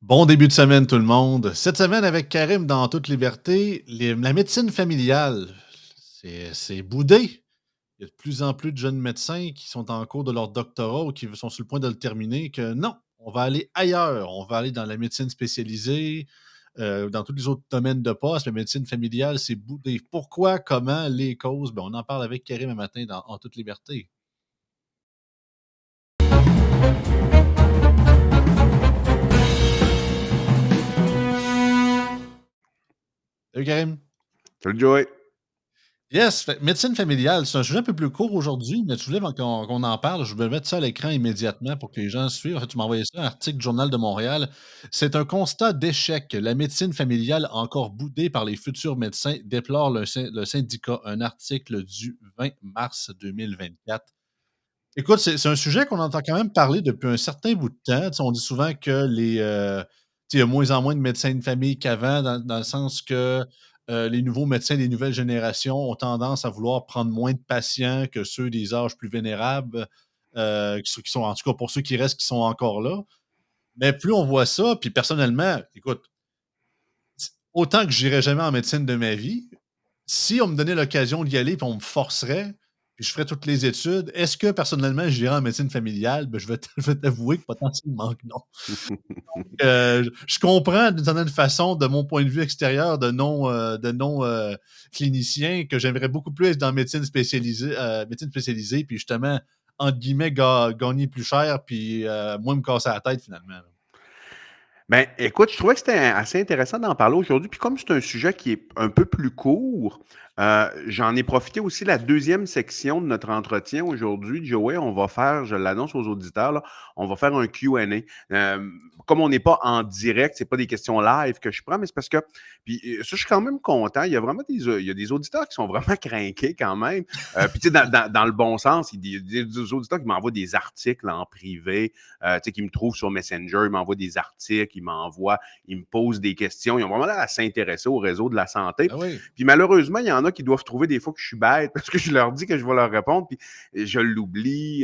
Bon début de semaine tout le monde. Cette semaine avec Karim dans toute liberté, la médecine familiale, c'est boudé. Il y a de plus en plus de jeunes médecins qui sont en cours de leur doctorat ou qui sont sur le point de le terminer que non, on va aller ailleurs. On va aller dans la médecine spécialisée, dans tous les autres domaines de poste. La médecine familiale, c'est boudé. Pourquoi, comment, les causes? Ben, on en parle avec Karim un matin en toute liberté. Salut Karim. Salut Joey. Yes, médecine familiale, c'est un sujet un peu plus court aujourd'hui, mais tu voulais qu'on en parle. Je vais mettre ça à l'écran immédiatement pour que les gens suivent. En fait, tu m'as envoyé ça, un article du Journal de Montréal. C'est un constat d'échec. La médecine familiale, encore boudée par les futurs médecins, déplore le syndicat. Un article du 20 mars 2024. Écoute, c'est un sujet qu'on entend quand même parler depuis un certain bout de temps. Tu sais, on dit souvent que tu sais, il y a moins en moins de médecins de famille qu'avant, dans le sens que les nouveaux médecins des nouvelles générations ont tendance à vouloir prendre moins de patients que ceux des âges plus vénérables, qui sont, en tout cas pour ceux qui restent, qui sont encore là. Mais plus on voit ça, puis personnellement, écoute, autant que j'irai jamais en médecine de ma vie, si on me donnait l'occasion d'y aller, puis on me forcerait, puis je ferais toutes les études, est-ce que personnellement j'irais en médecine familiale? Ben, je vais t'avouer que potentiellement que non. Je comprends d'une certaine façon, de mon point de vue extérieur, de non clinicien, que j'aimerais beaucoup plus être dans médecine spécialisée, puis justement, entre guillemets, gagner plus cher, puis moins me casser la tête finalement, là. Ben, écoute, je trouvais que c'était assez intéressant d'en parler aujourd'hui. Puis comme c'est un sujet qui est un peu plus court, j'en ai profité aussi la deuxième section de notre entretien aujourd'hui. Joey, on va faire, je l'annonce aux auditeurs, là, on va faire un Q&A. Comme on n'est pas en direct, c'est pas des questions live que je prends, mais c'est parce que, puis ça, je suis quand même content. Il y a vraiment il y a des auditeurs qui sont vraiment craqués quand même. Puis tu sais, dans le bon sens, il y a des auditeurs qui m'envoient des articles en privé, tu sais, qui me trouvent sur Messenger, ils m'envoient des articles, ils me posent des questions. Ils ont vraiment l'air à s'intéresser au réseau de la santé. Ah oui. Puis malheureusement, il y en a qui doivent trouver des fois que je suis bête parce que je leur dis que je vais leur répondre, puis je l'oublie.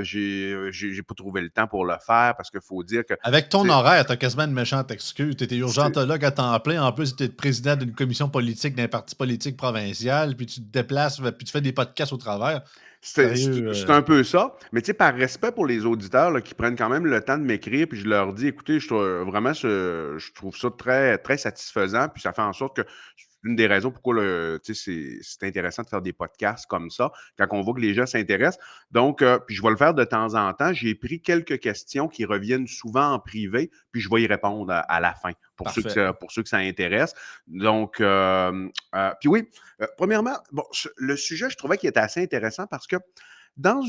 J'ai pas trouvé le temps pour le faire parce qu'il faut dire que, Avec ton tu sais, horaire, tu as quasiment une méchante excuse. Tu étais urgentologue à temps plein. En plus, tu es président d'une commission politique d'un parti politique provincial, puis tu te déplaces, puis tu fais des podcasts au travers. Sérieux, C'est un peu ça. Mais tu sais, par respect pour les auditeurs là, qui prennent quand même le temps de m'écrire, puis je leur dis, écoutez, vraiment, je trouve ça très, très satisfaisant, puis ça fait en sorte que c'est une des raisons pourquoi tu sais, c'est intéressant de faire des podcasts comme ça, quand on voit que les gens s'intéressent. Donc, puis je vais le faire de temps en temps. J'ai pris quelques questions qui reviennent souvent en privé, puis je vais y répondre à la fin parfait. pour ceux que ça intéresse. Donc, puis oui, premièrement, bon, le sujet, je trouvais qu'il était assez intéressant parce que dans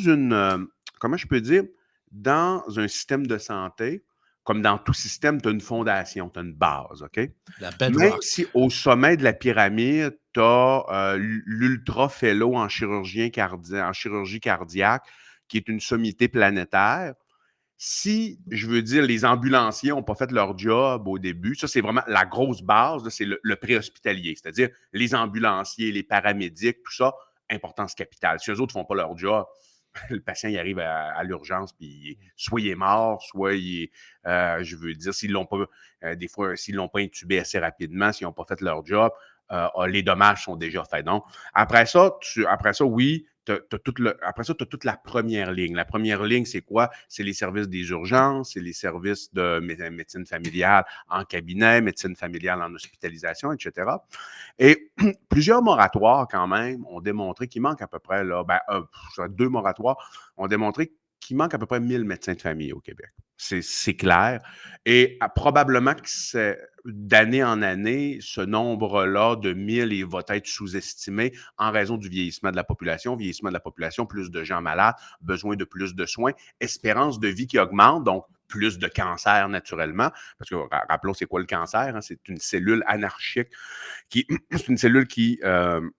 comment je peux dire, dans un système de santé, comme dans tout système, tu as une fondation, tu as une base, OK? La Même bedrock. si au sommet de la pyramide, tu as l'ultra fellow en chirurgie cardiaque, qui est une sommité planétaire, si, je veux dire, les ambulanciers n'ont pas fait leur job au début, ça, c'est vraiment la grosse base, là, c'est le préhospitalier, c'est-à-dire les ambulanciers, les paramédics, tout ça, importance capitale. Si eux autres ne font pas leur job, le patient il arrive à l'urgence, puis soit il est mort, soit il est, je veux dire, s'ils l'ont pas, des fois, s'ils l'ont pas intubé assez rapidement, s'ils n'ont pas fait leur job, les dommages sont déjà faits. Donc, après ça, oui, après ça, tu as toute la première ligne. La première ligne, c'est quoi? C'est les services des urgences, c'est les services de médecine familiale en cabinet, médecine familiale en hospitalisation, etc. Et plusieurs moratoires, quand même, ont démontré qu'il manque à peu près, là, deux moratoires ont démontré qu'il manque à peu près 1000 médecins de famille au Québec. C'est clair. Et probablement que d'année en année, ce nombre-là de 1000 il va être sous-estimé en raison du vieillissement de la population. Vieillissement de la population, plus de gens malades, besoin de plus de soins, espérance de vie qui augmente, donc plus de cancer naturellement. Parce que rappelons, c'est quoi le cancer? Hein? C'est une cellule anarchique c'est une cellule qui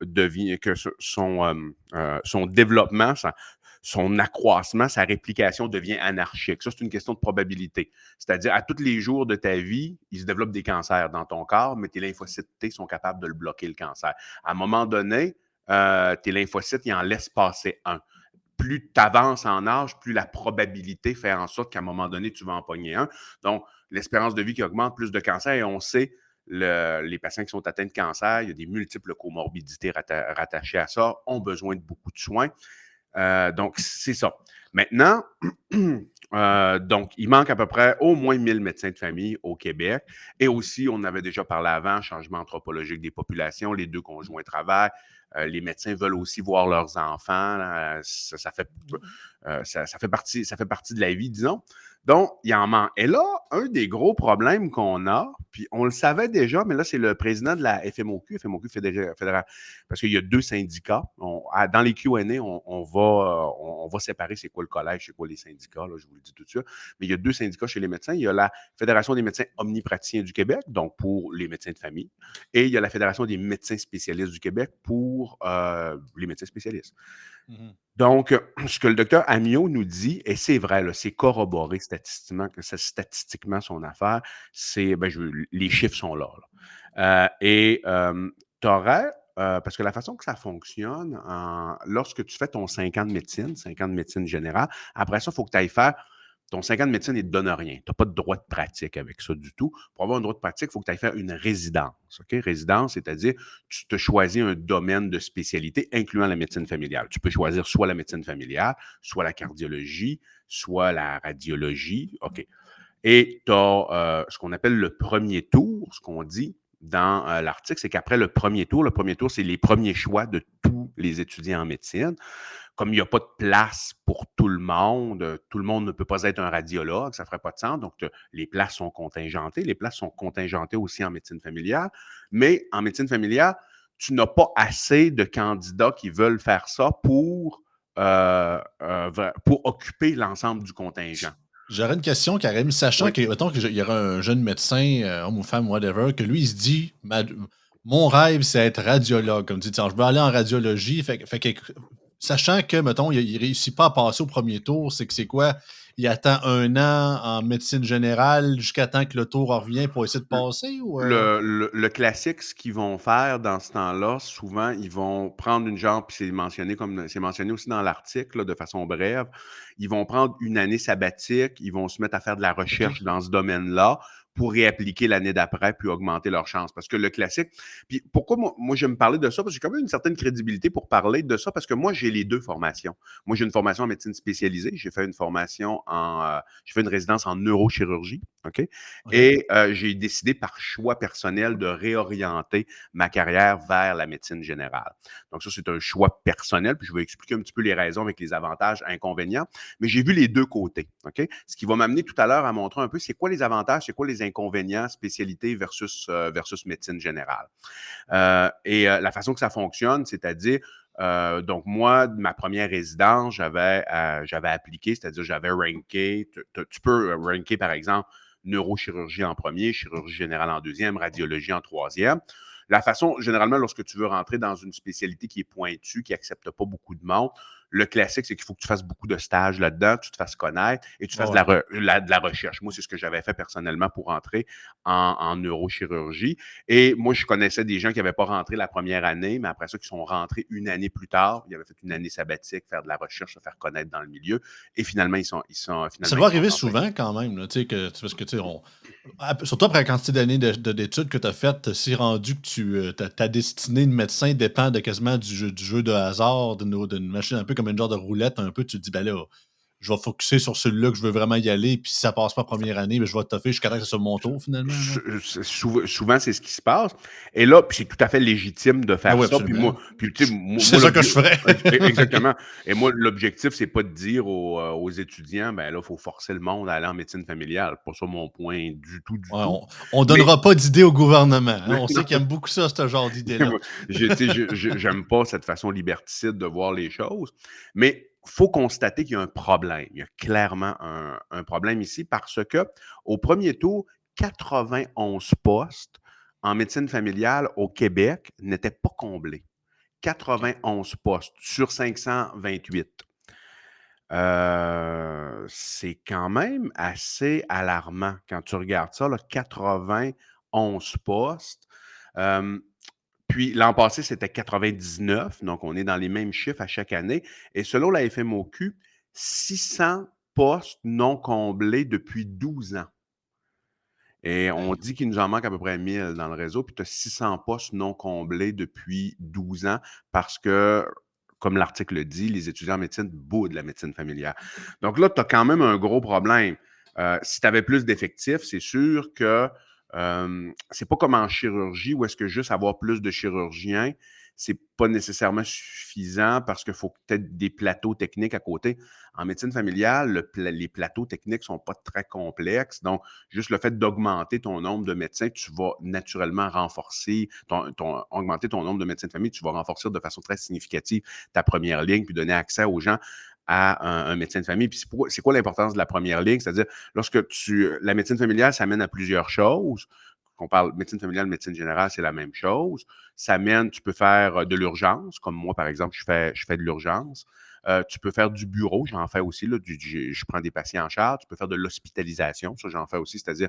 devient que son développement, son accroissement, sa réplication devient anarchique. Ça, c'est une question de probabilité. C'est-à-dire, à tous les jours de ta vie, il se développe des cancers dans ton corps, mais tes lymphocytes T sont capables de le bloquer, le cancer. À un moment donné, tes lymphocytes, ils en laissent passer un. plus tu avances en âge, plus la probabilité fait en sorte qu'à un moment donné, tu vas en pogner un. Donc, l'espérance de vie qui augmente, plus de cancer, et on sait, les patients qui sont atteints de cancer, il y a des multiples comorbidités rattachées à ça, ont besoin de beaucoup de soins. Donc, c'est ça. Maintenant, donc, il manque à peu près au moins 1000 médecins de famille au Québec. Et aussi, on avait déjà parlé avant, changement anthropologique des populations, les deux conjoints travaillent. Les médecins veulent aussi voir leurs enfants. Ça fait partie de la vie, disons. Donc, il en manque. Et là, un des gros problèmes qu'on a, puis on le savait déjà, mais là, c'est le président de la FMOQ fédéral, parce qu'il y a deux syndicats. Dans les Q&A, on va séparer c'est quoi le collège, c'est quoi les syndicats, là, je vous le dis tout de suite. Mais il y a deux syndicats chez les médecins. Il y a la Fédération des médecins omnipraticiens du Québec, donc pour les médecins de famille, et il y a la Fédération des médecins spécialistes du Québec pour les médecins spécialistes. Mhm. Donc, ce que le docteur Amiot nous dit, et c'est vrai, là, c'est corroboré statistiquement, que c'est statistiquement son affaire, c'est, les chiffres sont là. Tu aurais, parce que la façon que ça fonctionne, lorsque tu fais ton 5 ans de médecine, 5 ans de médecine générale, après ça, il faut que tu ailles faire ton 5 ans de médecine, il ne te donne rien. Tu n'as pas de droit de pratique avec ça du tout. Pour avoir un droit de pratique, il faut que tu ailles faire une résidence. OK? Résidence, c'est-à-dire tu te choisis un domaine de spécialité, incluant la médecine familiale. Tu peux choisir soit la médecine familiale, soit la cardiologie, soit la radiologie. OK. Et tu as ce qu'on appelle le premier tour, ce qu'on dit dans l'article, c'est qu'après le premier tour, c'est les premiers choix de tous les étudiants en médecine. Comme il n'y a pas de place pour tout le monde ne peut pas être un radiologue, ça ne ferait pas de sens. Donc, les places sont contingentées. Les places sont contingentées aussi en médecine familiale. Mais en médecine familiale, tu n'as pas assez de candidats qui veulent faire ça pour occuper l'ensemble du contingent. J'aurais une question, Karim. Sachant Oui. que, mettons qu'il y aura un jeune médecin, homme ou femme, whatever, que lui, il se dit, mon rêve, c'est être radiologue. Comme tu dis, tiens, je veux aller en radiologie. Fait que, sachant que, mettons, il réussit pas à passer au premier tour, c'est quoi? Il attend un an en médecine générale jusqu'à temps que le tour revient pour essayer de passer ou Le classique, ce qu'ils vont faire dans ce temps-là, souvent, ils vont prendre une genre, puis c'est mentionné aussi dans l'article, là, de façon brève, ils vont prendre une année sabbatique, ils vont se mettre à faire de la OK. recherche dans ce domaine-là pour réappliquer l'année d'après, puis augmenter leurs chances. Parce que le classique, puis pourquoi moi je me parlais de ça, parce que j'ai quand même une certaine crédibilité pour parler de ça, parce que moi, j'ai les deux formations. Moi, j'ai une formation en médecine spécialisée, j'ai fait une résidence en neurochirurgie, OK? OK. Et j'ai décidé par choix personnel de réorienter ma carrière vers la médecine générale. Donc ça, c'est un choix personnel, puis je vais expliquer un petit peu les raisons avec les avantages, inconvénients, mais j'ai vu les deux côtés. OK? Ce qui va m'amener tout à l'heure à montrer un peu c'est quoi les avantages, c'est quoi les inconvénients, spécialité versus médecine générale. La façon que ça fonctionne, c'est-à-dire, donc moi, ma première résidence, j'avais appliqué, c'est-à-dire j'avais ranké, tu peux ranker par exemple neurochirurgie en premier, chirurgie générale en deuxième, radiologie en troisième. La façon, généralement, lorsque tu veux rentrer dans une spécialité qui est pointue, qui n'accepte pas beaucoup de monde, le classique, c'est qu'il faut que tu fasses beaucoup de stages là-dedans, tu te fasses connaître et tu Ouais, fasses ouais. de la recherche. Moi, c'est ce que j'avais fait personnellement pour entrer en neurochirurgie. Et moi, je connaissais des gens qui n'avaient pas rentré la première année, mais après ça, qui sont rentrés une année plus tard. Ils avaient fait une année sabbatique, faire de la recherche, se faire connaître dans le milieu. Et finalement, Ça finalement, doit ils sont arriver rentrés. souvent quand même, là, tu sais, parce que, tu sais, surtout après la quantité d'années d'études que tu as faites, c'est rendu que ta destinée de médecin dépend quasiment du jeu de hasard, d'une machine un peu comme une genre de roulette, un peu. Tu te dis, ben là, je vais focusser sur celui-là que je veux vraiment y aller, puis si ça passe pas première année, ben, je vais toffer jusqu'à temps que ce soit mon tour finalement. Là. Souvent, c'est ce qui se passe. Et là, puis c'est tout à fait légitime de Ben faire oui, ça. Puis absolument. moi, puis tu sais, moi C'est ça que je ferais. OK. exactement. Et moi, l'objectif, c'est pas de dire aux étudiants, ben là, il faut forcer le monde à aller en médecine familiale. Pas ça mon point du tout, du Ouais, tout. on Mais donnera pas d'idées au gouvernement. Hein. On sait qu'ils aiment beaucoup ça, ce genre d'idée-là. moi, tu sais, j'aime pas cette façon liberticide de voir les choses, mais il faut constater qu'il y a un problème. Il y a clairement un problème ici parce que au premier tour, 91 postes en médecine familiale au Québec n'étaient pas comblés. OK. 91 postes sur 528. C'est quand même assez alarmant quand tu regardes ça, là, 91 postes. Euh, Puis l'an passé, c'était 99, donc on est dans les mêmes chiffres à chaque année. Et selon la FMOQ, 600 postes non comblés depuis 12 ans. Et on Hey, dit qu'il nous en manque à peu près 1000 dans le réseau, puis tu as 600 postes non comblés depuis 12 ans parce que, comme l'article le dit, les étudiants en médecine boudent la médecine familiale. Donc là, tu as quand même un gros problème. Si tu avais plus d'effectifs, c'est sûr que c'est pas comme en chirurgie où est-ce que juste avoir plus de chirurgiens, c'est pas nécessairement suffisant parce qu'il faut peut-être des plateaux techniques à côté. En médecine familiale, les plateaux techniques sont pas très complexes. Donc, juste le fait d'augmenter ton nombre de médecins, tu vas naturellement renforcer, augmenter ton nombre de médecins de famille, tu vas renforcer de façon très significative ta première ligne, puis donner accès aux gens à un médecin de famille. Puis c'est quoi l'importance de la première ligne? C'est-à-dire, la médecine familiale, ça mène à plusieurs choses. On parle médecine familiale, médecine générale, c'est la même chose. Ça mène, tu peux faire de l'urgence, comme moi, par exemple, je fais de l'urgence. Tu peux faire du bureau, j'en fais aussi, là, je prends des patients en charge. Tu peux faire de l'hospitalisation, ça, j'en fais aussi, c'est-à-dire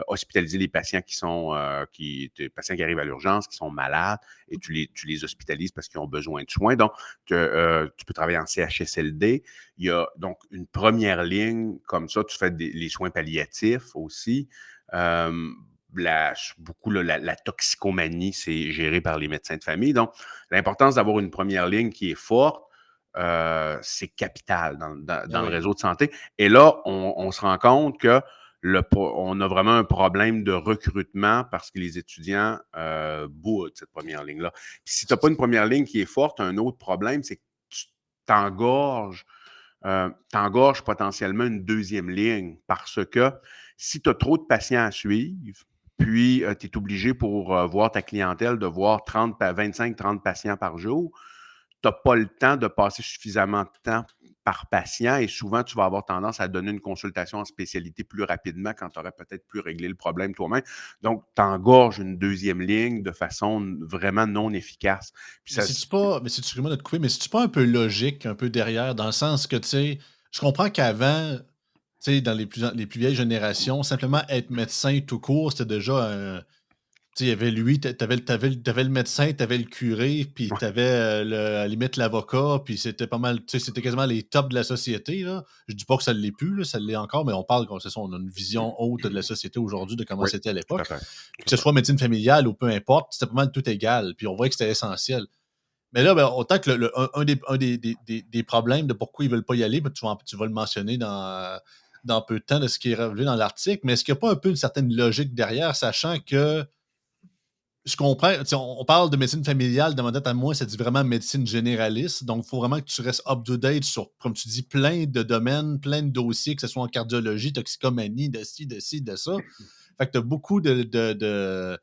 hospitaliser les patients des patients qui arrivent à l'urgence, qui sont malades, et tu les hospitalises parce qu'ils ont besoin de soins. Donc, tu peux travailler en CHSLD. Il y a donc une première ligne comme ça. Tu fais les soins palliatifs aussi. Euh, Beaucoup, là, la toxicomanie, c'est géré par les médecins de famille. Donc, l'importance d'avoir une première ligne qui est forte, c'est capital ah dans le oui. réseau de santé. Et là, on se rend compte que on a vraiment un problème de recrutement parce que les étudiants boudent cette première ligne-là. Puis si tu n'as pas une première ligne qui est forte, un autre problème, c'est que tu t'engorges potentiellement une deuxième ligne parce que si tu as trop de patients à suivre, puis tu es obligé pour voir ta clientèle de voir 25-30 patients par jour, tu n'as pas le temps de passer suffisamment de temps par patient et souvent, tu vas avoir tendance à donner une consultation en spécialité plus rapidement quand tu aurais peut-être pu régler le problème toi-même. Donc, tu engorges une deuxième ligne de façon vraiment non efficace. Puis Mais ça, c'est-tu pas, mais c'est-tu, excuse-moi de te couper, mais c'est-tu pas un peu logique, un peu derrière, dans le sens que, tu sais, je comprends qu'avant, tu sais, dans les plus vieilles générations, simplement être médecin tout court, c'était déjà un. Tu sais, il y avait lui, t'avais le médecin, t'avais le curé, puis t'avais à la limite l'avocat, puis c'était pas mal, tu sais, c'était quasiment les tops de la société, là. Je dis pas que ça l'est plus, là, ça l'est encore, mais on parle, c'est ça, on a une vision haute de la société aujourd'hui, de comment oui, c'était à tout à l'époque. fait. Puis que Tout ce à fait. soit médecine familiale ou peu importe, c'était pas mal tout égal. Puis on voyait que c'était essentiel. Mais là, ben, autant que un des problèmes de pourquoi ils veulent pas y aller, ben, tu vas le mentionner dans peu de temps de ce qui est relevé dans l'article, mais est-ce qu'il n'y a pas un peu une certaine logique derrière, sachant que je comprends, tu sais, on parle de médecine familiale, dans ma tête à moi, ça dit vraiment médecine généraliste. Donc, il faut vraiment que tu restes up-to-date sur, comme tu dis, plein de domaines, plein de dossiers, que ce soit en cardiologie, toxicomanie, de ci, de ci, de ça. Fait que tu as beaucoup de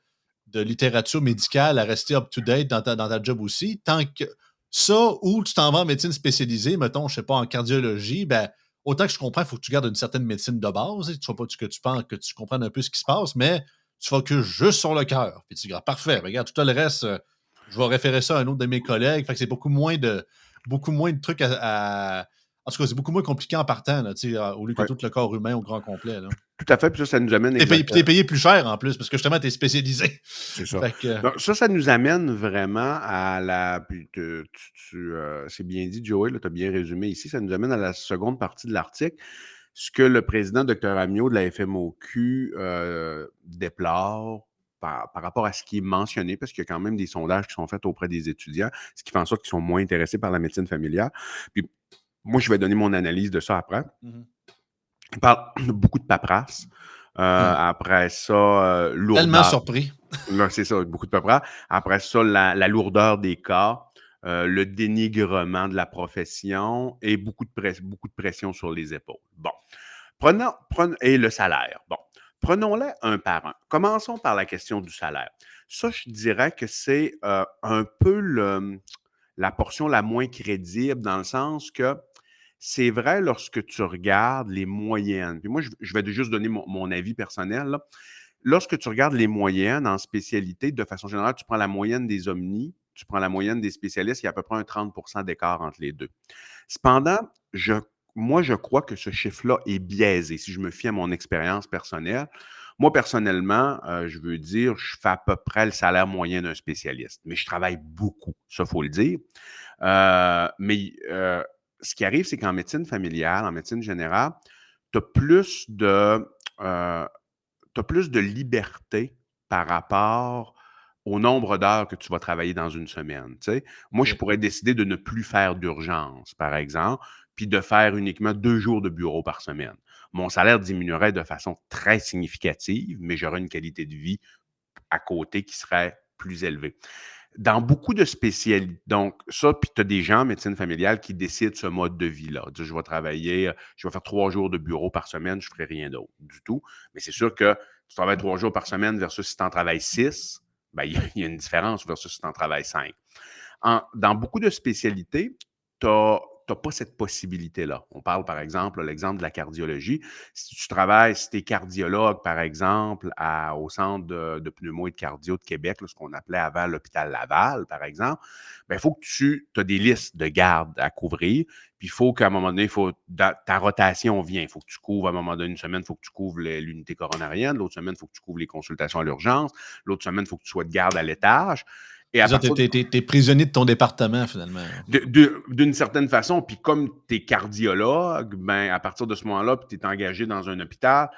littérature médicale à rester up-to-date dans ta job aussi. Tant que ça, ou tu t'en vas en médecine spécialisée, mettons, je sais pas, en cardiologie, ben, autant que je comprends, il faut que tu gardes une certaine médecine de base, tu pas que tu penses, que tu comprennes un peu ce qui se passe, mais tu focuses juste sur le cœur. Puis tu dis, ah, parfait, regarde, tout le reste, je vais référer ça à un autre de mes collègues. Fait que c'est beaucoup moins de trucs en tout cas, c'est beaucoup moins compliqué en partant, là, tu sais, au lieu que Ouais, tout le corps humain au grand complet. Là. tout à fait. Puis ça nous amène T'es payé, puis exactement. t'es payé plus cher en plus, parce que justement, t'es spécialisé. C'est ça. Fait que, Donc ça nous amène vraiment à la puis c'est bien dit, Joey, tu as bien résumé ici. Ça nous amène à la seconde partie de l'article. Ce que le président docteur Amio de la FMOQ déplore par rapport à ce qui est mentionné, parce qu'il y a quand même des sondages qui sont faits auprès des étudiants, ce qui fait en sorte qu'ils sont moins intéressés par la médecine familiale. Puis moi, je vais donner mon analyse de ça après. mhm. Il parle de beaucoup de paperasse. Après ça, Tellement lourdeur. surpris. Là, c'est ça, beaucoup de paperasse. Après ça, la lourdeur des cas, le dénigrement de la profession et beaucoup de pression sur les épaules. Bon. Et le salaire. Bon. Prenons-les un par un. Commençons par la question du salaire. Ça, je dirais que c'est un peu la portion la moins crédible dans le sens que c'est vrai lorsque tu regardes les moyennes. Puis moi, je vais juste donner mon avis personnel. Là. Lorsque tu regardes les moyennes en spécialité, de façon générale, tu prends la moyenne des omnis, tu prends la moyenne des spécialistes, il y a à peu près un 30 d'écart entre les deux. Cependant, moi, je crois que ce chiffre-là est biaisé. Si je me fie à mon expérience personnelle, Moi, personnellement, je veux dire, je fais à peu près le salaire moyen d'un spécialiste, mais je travaille beaucoup, ça, faut le dire. Mais ce qui arrive, c'est qu'en médecine familiale, en médecine générale, tu as euh, plus de liberté par rapport au nombre d'heures que tu vas travailler dans une semaine. Tu sais. Moi, je OK. pourrais décider de ne plus faire d'urgence, par exemple, puis de faire uniquement 2 jours de bureau par semaine. Mon salaire diminuerait de façon très significative, mais j'aurais une qualité de vie à côté qui serait plus élevée. Dans beaucoup de spécialités, donc ça, puis tu as des gens en médecine familiale qui décident ce mode de vie-là. Dire, je vais travailler, je vais faire 3 jours de bureau par semaine, je ne ferai rien d'autre du tout. Mais c'est sûr que tu travailles 3 jours par semaine versus si tu en travailles 6, ben, il y a une différence versus si tu en travailles 5. Dans beaucoup de spécialités, tu n'as pas cette possibilité-là. On parle, par exemple, l'exemple de la cardiologie. Si tu travailles, si tu es cardiologue, par exemple, au Centre de pneumo et de cardio de Québec, là, ce qu'on appelait avant l'hôpital Laval, par exemple, il faut que tu as des listes de garde à couvrir. Puis il faut qu'à un moment donné, ta rotation vient. Il faut que tu couvres à un moment donné, une semaine, il faut que tu couvres l'unité coronarienne. L'autre semaine, il faut que tu couvres les consultations à l'urgence. L'autre semaine, il faut que tu sois de garde à l'étage. Et à C'est ça, partir tu prisonnier de ton département, finalement. d'une certaine façon, puis comme tu es cardiologue, ben, à partir de ce moment-là, puis tu es engagé dans un hôpital,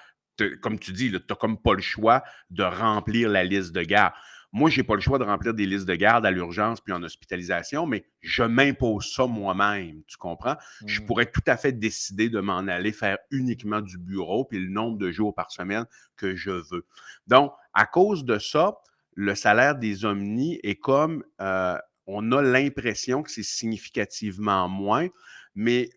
comme tu dis, tu n'as comme pas le choix de remplir la liste de garde. Moi, je n'ai pas le choix de remplir des listes de garde à l'urgence puis en hospitalisation, mais je m'impose ça moi-même, tu comprends? Je Mmh. pourrais tout à fait décider de m'en aller faire uniquement du bureau puis le nombre de jours par semaine que je veux. Donc, à cause de ça, le salaire des omnis est comme on a l'impression que c'est significativement moins, mais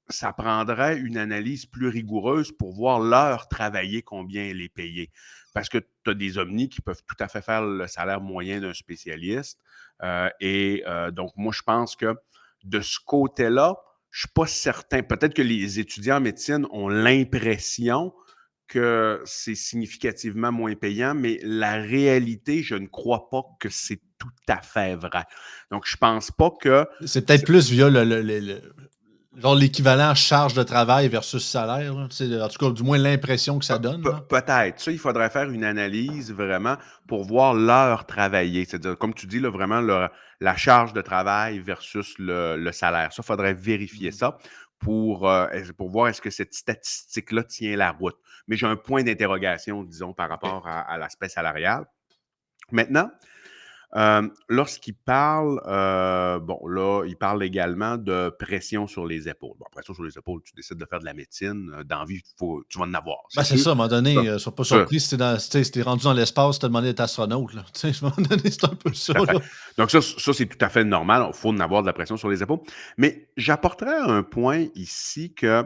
ça prendrait une analyse plus rigoureuse pour voir l'heure travaillée, combien elle est payée. Parce que tu as des omnis qui peuvent tout à fait faire le salaire moyen d'un spécialiste. Donc, moi, je pense que de ce côté-là, je ne suis pas certain. Peut-être que les étudiants en médecine ont l'impression que c'est significativement moins payant, mais la réalité, je ne crois pas que c'est tout à fait vrai. Donc, je ne pense pas que C'est peut-être plus via genre l'équivalent charge de travail versus salaire, là. Tu sais, en tout cas, du moins l'impression que ça donne, là. Peut-être. Ça, il faudrait faire une analyse vraiment pour voir l'heure travaillée. C'est-à-dire, comme tu dis, là, vraiment la charge de travail versus le salaire. Ça, il faudrait vérifier Mmh. ça pour voir est-ce que cette statistique-là tient la route. Mais j'ai un point d'interrogation, disons, par OK. rapport à l'aspect salarial. Maintenant, lorsqu'il parle, bon, là, il parle également de pression sur les épaules. Bon, pression sur les épaules, tu décides de faire de la médecine, dans la vie, tu vas en avoir, Ben, c'est c'est sûr. ça, à un moment Ça, donné, sois pas ça, surpris si tu rendu dans l'espace, tu as demandé d'être astronaute, là. Tu sais, à un moment donné, c'est un peu ça, tout à fait. là. Donc ça c'est tout à fait normal. Il faut en avoir de la pression sur les épaules. Mais j'apporterais un point ici que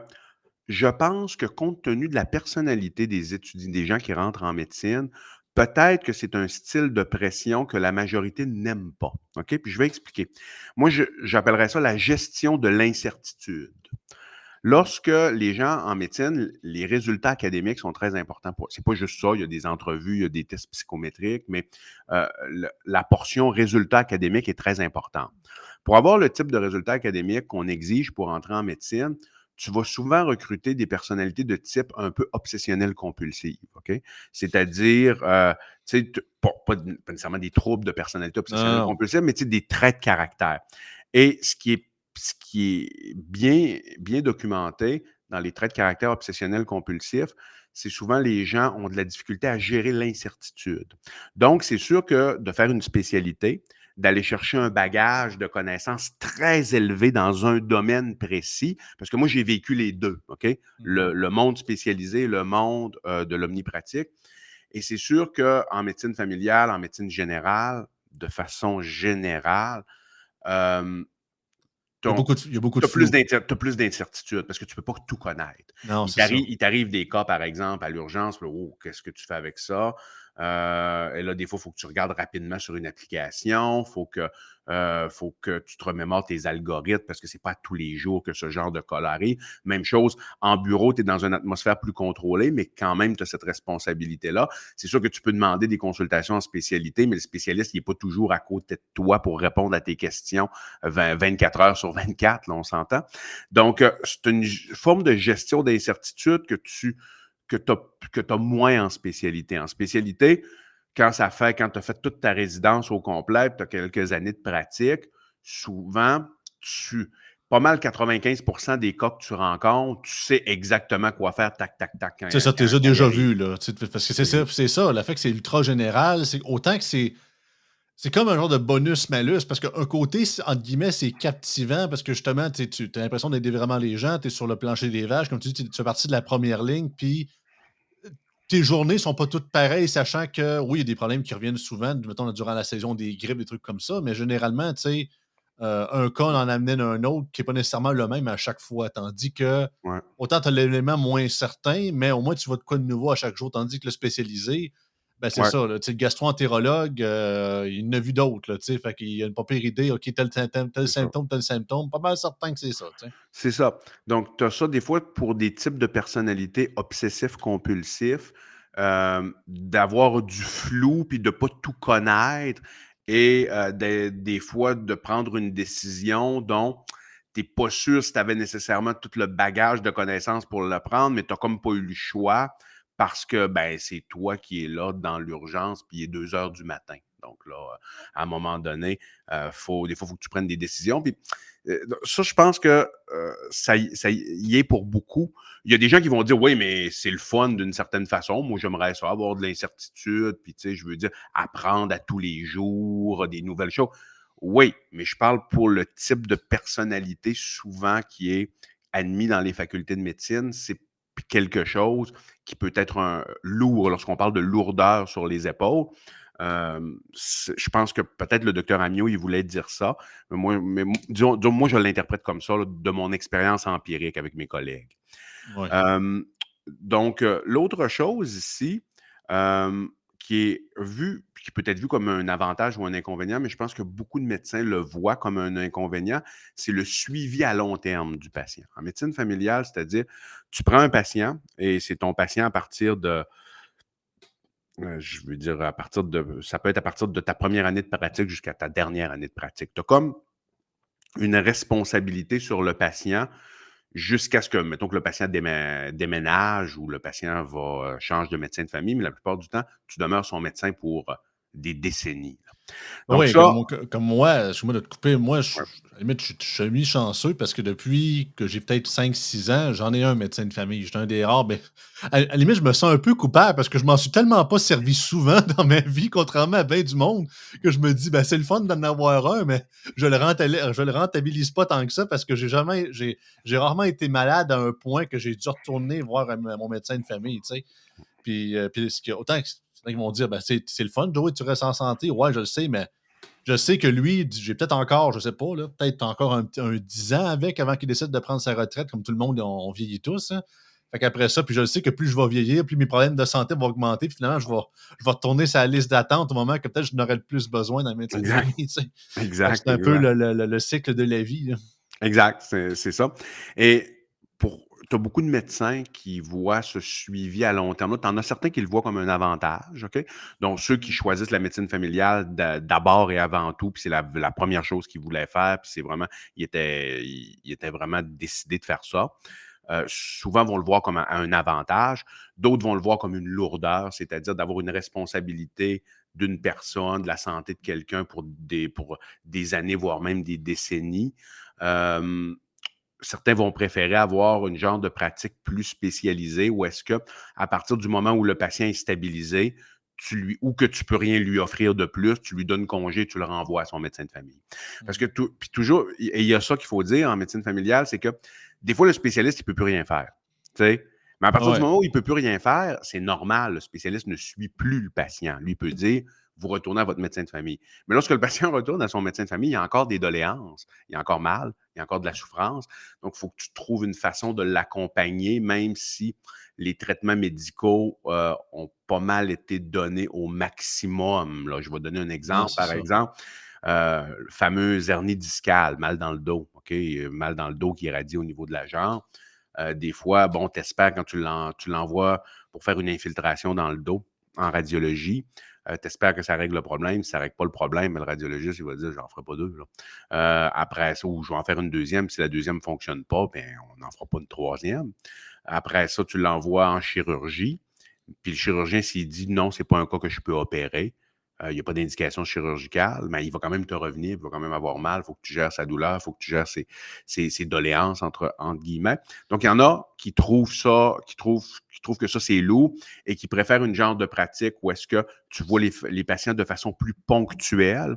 je pense que compte tenu de la personnalité des étudiants, des gens qui rentrent en médecine, peut-être que c'est un style de pression que la majorité n'aime pas. OK? Puis je vais expliquer. Moi, j'appellerais ça la gestion de l'incertitude. Lorsque les gens en médecine, les résultats académiques sont très importants pour. C'est pas juste ça, il y a des entrevues, il y a des tests psychométriques, mais la portion résultats académiques est très importante. Pour avoir le type de résultats académiques qu'on exige pour entrer en médecine, tu vas souvent recruter des personnalités de type un peu obsessionnel-compulsive, OK? C'est-à-dire, tu sais, pas nécessairement des troubles de personnalité Non, non, non. obsessionnelle-compulsive, mais tu sais, des traits de caractère. Et ce qui est bien, bien documenté dans les traits de caractère obsessionnels compulsifs, c'est souvent les gens ont de la difficulté à gérer l'incertitude. Donc, c'est sûr que de faire une spécialité, d'aller chercher un bagage de connaissances très élevé dans un domaine précis, parce que moi, j'ai vécu les deux, OK? Mmh. Le monde spécialisé, le monde de l'omnipratique. Et c'est sûr qu'en médecine familiale, en médecine générale, de façon générale, euh, Il y a beaucoup tu de flou. as plus d'incertitude parce que tu ne peux pas tout connaître. Non, c'est ça. Il t'arrive des cas, par exemple, à l'urgence, là, oh, qu'est-ce que tu fais avec ça? Et là, des fois, il faut que tu regardes rapidement sur une application, faut que tu te remémores tes algorithmes parce que ce n'est pas tous les jours que ce genre de cas arrive. Même chose, en bureau, tu es dans une atmosphère plus contrôlée, mais quand même, tu as cette responsabilité-là. C'est sûr que tu peux demander des consultations en spécialité, mais le spécialiste, il n'est pas toujours à côté de toi pour répondre à tes questions 24 heures sur 24, là, on s'entend. Donc, c'est une forme de gestion d'incertitude que que tu as moins en spécialité. En spécialité, quand tu as fait toute ta résidence au complet, tu as quelques années de pratique, souvent, pas mal 95% des cas que tu rencontres, tu sais exactement quoi faire, tac, tac, tac, C'est ça, tu les as quand il déjà arrive. vus, là, tu sais, parce que Mhm. c'est ça, le fait que c'est ultra général, c'est autant que c'est comme un genre de bonus-malus parce qu'un côté, entre guillemets, c'est captivant parce que justement, tu as l'impression d'aider vraiment les gens, tu es sur le plancher des vaches, comme tu dis, tu fais partie de la première ligne, puis tes journées sont pas toutes pareilles, sachant que oui, il y a des problèmes qui reviennent souvent, mettons, durant la saison des grippes, des trucs comme ça, mais généralement, tu sais, un cas en amène un autre qui est pas nécessairement le même à chaque fois. Tandis que Ouais, autant tu as l'élément moins certain, mais au moins tu vois de quoi de nouveau à chaque jour. Tandis que le spécialisé, ben c'est ouais, ça, là, tu sais, le gastro-entérologue, il en a vu d'autres, là, tu sais, fait qu'il a une pas pire idée, OK, c'est ça. tel symptôme, pas mal certain que c'est ça, tu sais. C'est ça. Donc, tu as ça des fois pour des types de personnalités obsessifs compulsifs, d'avoir du flou puis de pas tout connaître et des fois de prendre une décision dont tu es pas sûr si tu avais nécessairement tout le bagage de connaissances pour le prendre, mais tu as comme pas eu le choix parce que, ben, c'est toi qui es là dans l'urgence puis il est 2 heures du matin. Donc là, à un moment donné, des fois, il faut que tu prennes des décisions. Puis ça, je pense que ça y est pour beaucoup. Il y a des gens qui vont dire, oui, mais c'est le fun d'une certaine façon. Moi, j'aimerais ça avoir de l'incertitude, puis tu sais, je veux dire, apprendre à tous les jours des nouvelles choses. Oui, mais je parle pour le type de personnalité souvent qui est admis dans les facultés de médecine. C'est quelque chose qui peut être lourd lorsqu'on parle de lourdeur sur les épaules. Je pense que peut-être le docteur Amiot, il voulait dire ça. Disons, moi, je l'interprète comme ça, là, de mon expérience empirique avec mes collègues. Ouais. Donc, l'autre chose ici, qui est vu, qui peut être vu comme un avantage ou un inconvénient, mais je pense que beaucoup de médecins le voient comme un inconvénient, c'est le suivi à long terme du patient. En médecine familiale, c'est-à-dire, tu prends un patient et c'est ton patient à partir de je veux dire, ça peut être à partir de ta première année de pratique jusqu'à ta dernière année de pratique. Tu as comme une responsabilité sur le patient jusqu'à ce que, mettons que le patient déménage ou le patient change de médecin de famille, mais la plupart du temps, tu demeures son médecin pour des décennies. Donc Oui, ça, comme moi, excuse-moi de te couper, moi, ouais, à la limite, je suis semi-chanceux parce que depuis que j'ai peut-être 5 6 ans, j'en ai un médecin de famille. J'étais un des rares, mais à la limite, je me sens un peu coupable parce que je m'en suis tellement pas servi souvent dans ma vie, contrairement à bien du monde, que je me dis, ben, c'est le fun d'en avoir un, mais je le rentabilise pas tant que ça parce que j'ai rarement été malade à un point que j'ai dû retourner voir mon médecin de famille, tu sais. Puis autant que ils vont dire, ben, c'est le fun, Joey, tu restes en santé. Ouais, je le sais, mais je sais que lui, j'ai peut-être encore, je sais pas, là, peut-être encore un 10 ans avec avant qu'il décide de prendre sa retraite, comme tout le monde, on vieillit tous. Hein. Fait qu'après ça, puis je le sais que plus je vais vieillir, plus mes problèmes de santé vont augmenter. Puis finalement, je vais retourner sur la liste d'attente au moment que peut-être je n'aurai le plus besoin d'un médecin de exact, famille. Tu sais. Fait que exact, c'est un peu exact. le cycle de la vie. Là. Exact, c'est ça. Et tu as beaucoup de médecins qui voient ce suivi à long terme. Tu en as certains qui le voient comme un avantage, OK? Donc, ceux qui choisissent la médecine familiale d'abord et avant tout, puis c'est la première chose qu'ils voulaient faire, puis c'est vraiment, ils étaient vraiment décidés de faire ça. Souvent vont le voir comme un avantage. D'autres vont le voir comme une lourdeur, c'est-à-dire d'avoir une responsabilité d'une personne, de la santé de quelqu'un pour des années, voire même des décennies. Euh, Certains vont préférer avoir une genre de pratique plus spécialisée où est-ce que, à partir du moment où le patient est stabilisé, ou que tu peux rien lui offrir de plus, tu lui donnes congé, tu le renvoies à son médecin de famille. Parce que Mhm. puis toujours, et il y a ça qu'il faut dire en médecine familiale, c'est que des fois, le spécialiste, il ne peut plus rien faire. Tu sais? Mais à partir du Ouais. moment où il ne peut plus rien faire, c'est normal. Le spécialiste ne suit plus le patient. Lui peut dire, vous retournez à votre médecin de famille. Mais lorsque le patient retourne à son médecin de famille, il y a encore des doléances, il y a encore mal, il y a encore de la souffrance. Donc, il faut que tu trouves une façon de l'accompagner, même si les traitements médicaux ont pas mal été donnés au maximum. Là, je vais donner un Non, exemple. c'est Par ça. exemple, le fameux hernie discale, mal dans le dos, OK? Mal dans le dos qui irradie au niveau de la jambe. Des fois, bon, tu espères quand tu l'envoies pour faire une infiltration dans le dos en radiologie, tu espères que ça règle le problème. Si ça ne règle pas le problème, le radiologiste, il va dire, j'en ferai pas deux. Là. Après ça, ou je vais en faire une deuxième. Si la deuxième ne fonctionne pas, ben, on n'en fera pas une troisième. Après ça, tu l'envoies en chirurgie. Puis le chirurgien, s'il dit non, c'est pas un cas que je peux opérer, il n'y a pas d'indication chirurgicale, mais il va quand même te revenir, il va quand même avoir mal, il faut que tu gères sa douleur, il faut que tu gères ses doléances, entre guillemets. Donc, il y en a qui trouvent ça, qui trouvent que ça, c'est lourd et qui préfèrent une genre de pratique où est-ce que tu vois les patients de façon plus ponctuelle,